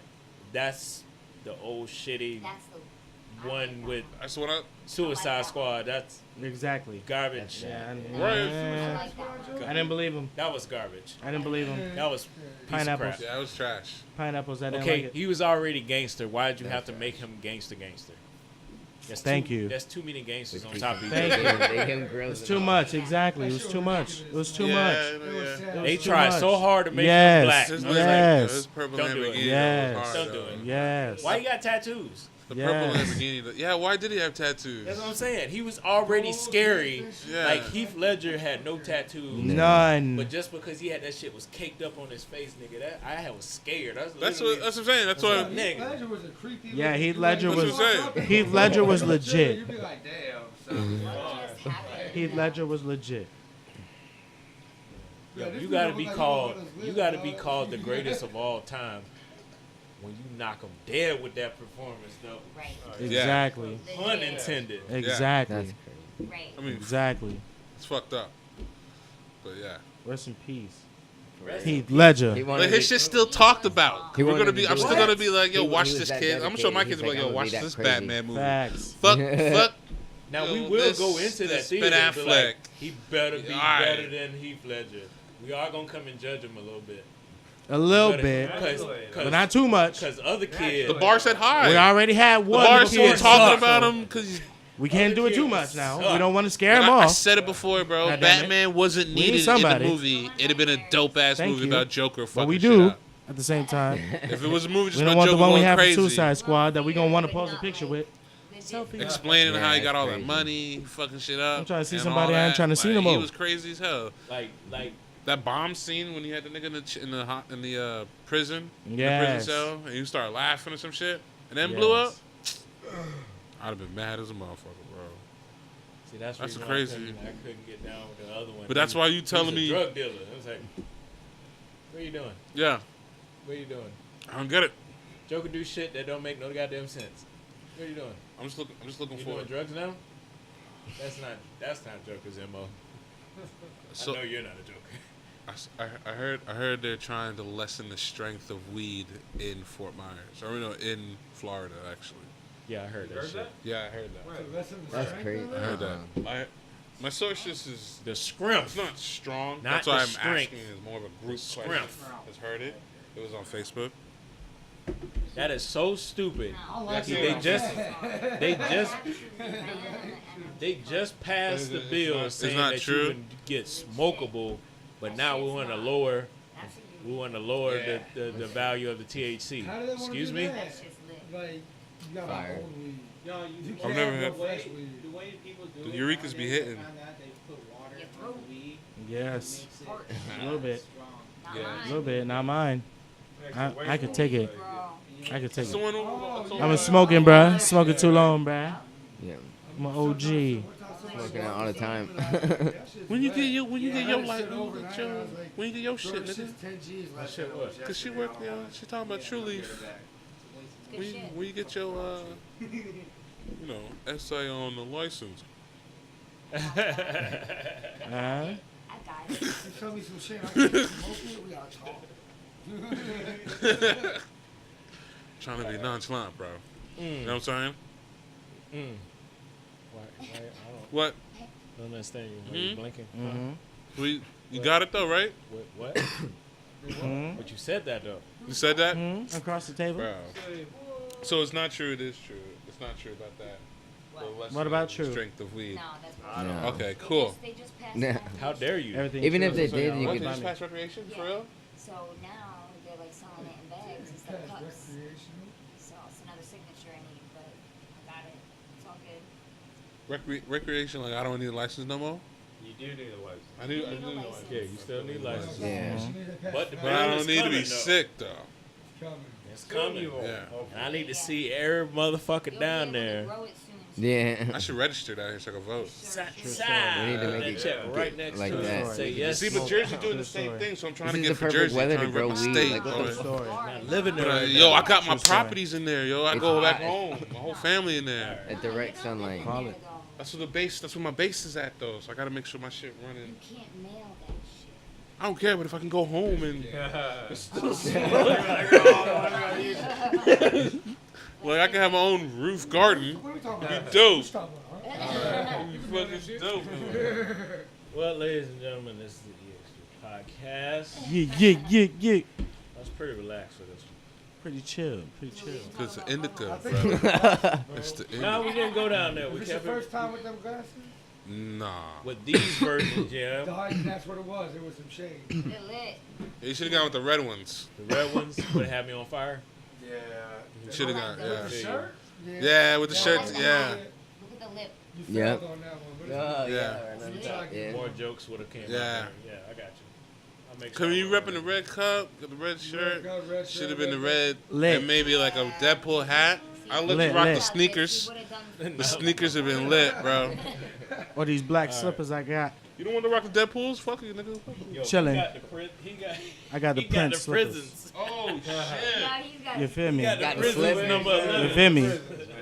that's the old shitty That's the one with That's what I. Suicide Squad. That's Exactly. garbage. Yeah, Right. I like that one. I didn't believe him. That was garbage. I didn't believe him. That was piece of Pineapples. crap. Yeah, it was trash. Pineapples. I didn't Okay, like it. he was already gangster. Why did you have to make him gangster? Thank you. That's too many gangsters on They top of each Thank other. you. They give him grills. It's too much. Exactly. It was too much. It was too much. Yeah. They too tried much. so hard to make Yes. him black. His, I was Yes. his purple Don't do it. Lamborghini Yes. was hard, Don't do though. it. Yes. Why you got tattoos? The purple Yes. Lamborghini. Yeah, why did he have tattoos? That's what I'm saying. He was already scary. Yeah. Like Heath Ledger had no tattoos. None. But just because he had that shit was caked up on his face, nigga, that I was scared. That's what I'm saying. That's what. Nigga. Ledger was a creepy. Yeah, little Heath dude. Ledger Like, was- you walk up Heath and Ledger was you'd be legit. You'd be like, damn. What just happened? Heath Ledger was legit. Yeah, this You dude gotta look be like he called. don't let us You live, gotta be dog. called the greatest of all time when you knock him dead with that performance, though. Right. Exactly. Pun intended. Exactly. That's crazy. Right. I mean, Exactly. it's fucked up. But yeah. Rest in peace. Rest Heath He Ledger. wanted But his to- shit's still talked about. He We're gonna wanted be. to I'm do still it. gonna be like, yo, He watch was this that kid. I'm sure my dedicated. kids He's will be like, like, yo, I'm gonna watch be that this crazy. Batman movie. Facts. Fuck. Now we Yo, will this- go into that this theater Ben and be Affleck. like, he better be Alright. better than Heath Ledger. We are gonna come and judge him a little bit. A little bit. But not too much. Because other kids, The bar said hi. We already had The one. bar's still kid talking suck, about so him because We can't do it too much now. We don't want to scare him I off. said it before, bro. God damn it. Batman wasn't We need needed in the somebody. movie. It'd have been a dope ass Thank movie you. about Joker fucking But we shit do up. at the same time. If it was a movie just We don't about want the Joker one we going have in crazy, Suicide Squad that we gonna want to post a picture with. explaining Yeah, how he that's got all that crazy. money, fucking shit up. I'm trying to see and somebody all I ain't that. trying to see no He more. was crazy as hell. like That bomb scene when he had the nigga in the prison, the prison Yes. cell, and you start laughing or some shit, and then Yes. blew up. I'd have been mad as a motherfucker, bro. see, that's That's reason crazy. I couldn't get down with the other one. But that's why you telling He's me, a drug dealer. I was like, what are you doing? yeah, What are you doing? I don't get it. Joker do shit that don't make no goddamn sense. What are you doing? I'm just looking You for doing it. drugs now? That's not Joker's MO. So I know you're not a Joker. I heard they're trying to lessen the strength of weed in Fort Myers, or no, in Florida actually. Yeah, I heard that Heard shit. that? Yeah, I heard that. Where? So listen to That's strength crazy. of I it? heard that. My source just is. The scrimp. It's not strong. Not That's why the I'm strength. asking. Is more of a group Strength. question. Has heard it. It was on Facebook. That is so stupid. I like See, it. they just passed the bill it's saying not that true. you can get smokable, but now we want to lower the value of the THC. How do they want to Excuse do me? that? That's just lit. Like, you got Fire. my old weed. Yo, You you can't never have had- no fresh weed. The way people do The it Eurekas be nowadays, hitting. I found out they put water Your in throat. the weed. Yes. Makes it A little bit. strong. Not Yeah. A mine. little bit. Not mine. I could take it. Bro. I could take it. Someone. I've been smoking, bruh. Smoking too long, bruh. Yeah, I'm an OG. smoking out all the time. When you get your I had light, shit when you get overnight, your I was like, when you get your bro, shit, this nigga. shit's 10 G's left. shit what? Cause she work, she talking about True Leaf. Good When you, shit. when you get your essay on the license. Uh-huh. I got it. You tell me some shit, I can't smoke it, we gotta talk. Trying to be nonchalant, bro. You know what I'm saying? Why, I What? don't understand you. Why you Mhm. blinking? Mm-hmm. You got it though, right? What? Mm-hmm. But you said that though. You said that, Mm-hmm. Across the table. bro. So it's not true. It is true. It's not true about that. The lessening What about of the true? Strength of weed. No, that's No. bullshit. Okay, They cool. They just passed Nah. that. How dare you? Everything. Even if they true. did, you What could- did you just pass recreation for real? So now they're like selling it in bags instead of cups. Recreational. So it's another signature I need, but I got it. It's all good. Recreation, like I don't need a license no more. You do need a license. I do. You I need do a need a license. license. Yeah, you still need license. Yeah. But the But I bill don't is need to be coming, though. sick though. Coming. It's coming. Yeah. And I need to see every motherfucker You'll down be able to there. grow it soon. Yeah. I should register down here so I can vote. Side We need to make that it check right get next like to that. it. Say yes. See, but Jersey doing True the same story. thing, so I'm trying This to is get the for perfect Jersey, weather trying to to rep grow my weed, state. like, what the True story. Not living there But, right yo, now. I got my True story. properties in there, yo. I It's go back hot. home, my whole family in there. At direct sunlight. Call it. That's where my base is at, though. So I gotta make sure my shit running. You can't mail that shit. I don't care, but if I can go home and like I can have my own roof garden, What are we talking be about? dope. Stop it, huh? You fucking dope. Well, ladies and gentlemen, this is the Ex3 podcast. Yeah. I was pretty relaxed for this one. Pretty chill. Pretty chill. Cause the indica, I think bro. it was glasses, bro. It's the No, we indica. didn't go down there. If We it's your kept it first time with them glasses, Nah. with these versions, yeah. that's what it was. It was some shade. They're lit. You should have gone with the red ones. The red ones would have me on fire. Yeah. You should have gone. With the Yeah. shirt? Yeah, with the shirts. Look Yeah. at the lip. You Yep. failed on that one. But Oh, Yeah. yeah. I remember that. Yeah. More jokes would have came. Yeah. out there. Yeah, I got you. I'll make Come sure you I repping the red cup, got the red shirt. red Should have been the red Lit. and maybe like a Deadpool hat. I let Lit, you rock lit. the sneakers. She would've done- The sneakers have been lit, bro. Or these black slippers I got. You don't want to rock the Deadpools? Fuck you, nigga. Yo, Chillin'. He got the pri- he got, I got the he got Prince the slippers. prisons. Oh shit. Yeah, he's got You feel me? He got the Got the prisons slip. number 11. You feel me?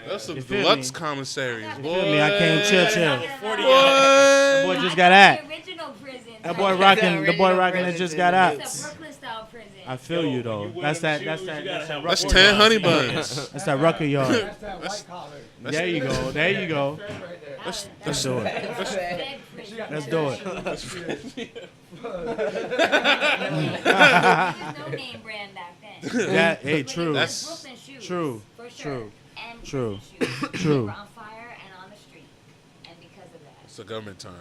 That's some You feel deluxe me? commissaries. You Boy. Feel me? I came chill, chill. 40 That What? boy just I got thought at. the original prison. That boy rocking. The boy Original rocking it prison just in got the out. It's a Brooklyn style prison. I feel Yo, you when though. you wear That's them that. shoes, That's you that. gotta That's have that. That's Rucker 10 yard. honey buns. That's that Rucker yard. That's that white collar. There you go. There you go. Let's do it. Bed prison. Let's do it. There's no name brand back then. That. Hey, But it true. was That's- Brooklyn shoes, true, for sure. true, And true, prison shoes. true. They were on fire and on the street. And because of that. It's a government time.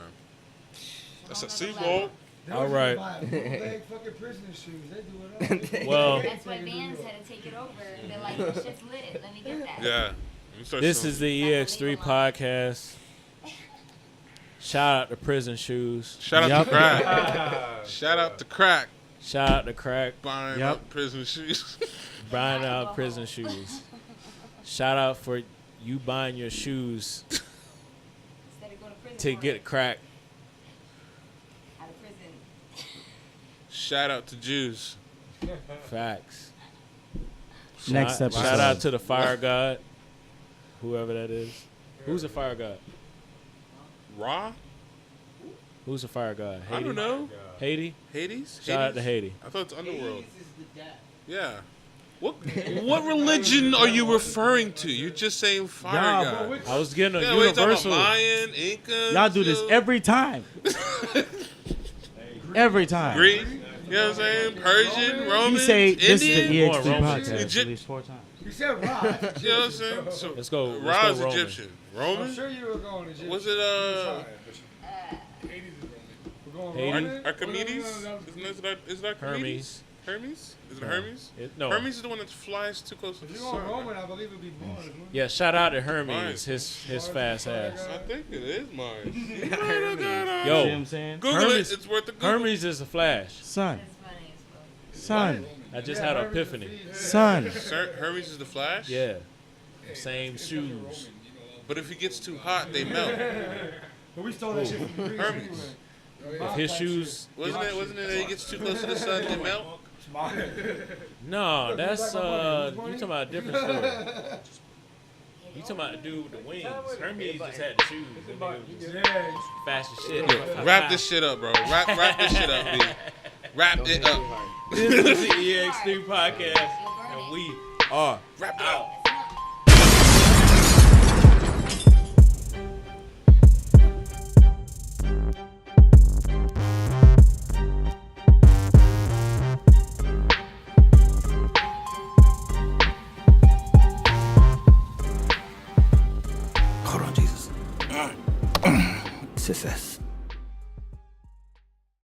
That's a Whole nother sequel. level. All right. Bootleg fucking prisoner shoes. They do it all. Well, That's why Vans had to take it over. They're like, this shit's lit. Let me get that. Yeah. You start this selling- is the EX3 podcast. Shout out to Prison Shoes. Shout out Yup. to crack. Shout out to crack. Shout out to Crack. Buying Yup. up prison shoes. Buying out prison shoes. Shout out for you buying your shoes Instead of going to prison. to for get it, crack. out of prison. Shout out to Jews. Facts. Next Shout episode. out to the fire god, whoever that is. Who's the fire god? Raw? Who's the fire god? I don't know. Haiti? Hades? Shout out to Haiti. I thought it's Underworld. Hades is the death. Yeah. What religion are you referring to? You're just saying fire Y'all, god. which- I was getting a Yeah, what are you talking about? universal. Mayan, Inca? Y'all do this every time. Every time. Greek? You know what I'm saying? Persian, Roman, You say this is the Indian? EX3 Roman. podcast Egypt- at least 4 times. You said Ra. You know what I'm saying? So, Let's go. Let's Ra go is Roman. Egyptian. I'm Roman? sure you were going Egyptian. Was it Hades is Roman. We're going Haiti? Roman? Archimedes? No, Is it Archimedes? Hermes. Hermes? Is it No. Hermes? No. Hermes is the one that flies too close to If the you're going sun. Roman, I believe it would be Mars. wouldn't it? Yeah, shout out to Hermes, Mars. his fast ass. I think it is Mars. See what Yo, I'm saying? Google Hermes- it. It's worth the Google. Hermes is a flash. Son. That's funny as fuck. Son. I just Yeah, had an Hermes is epiphany. the feed. Son. Hermes is the Flash? Yeah. Same shoes. But if he gets too hot, they melt. But we stole that shit from the Greeks Hermes. anyway. If his shoes. Wasn't it that he gets too close to the sun, they melt? No, that's you talking about a different story. You talking about the dude with the wings. Hermes just had the shoes. That nigga was Yeah. fast as shit. Wrap this shit up, bro. Wrap this shit up, B. Wrap it up. This is the EX3 podcast, and we are Wrap it up. Hold on, Jesus. Success.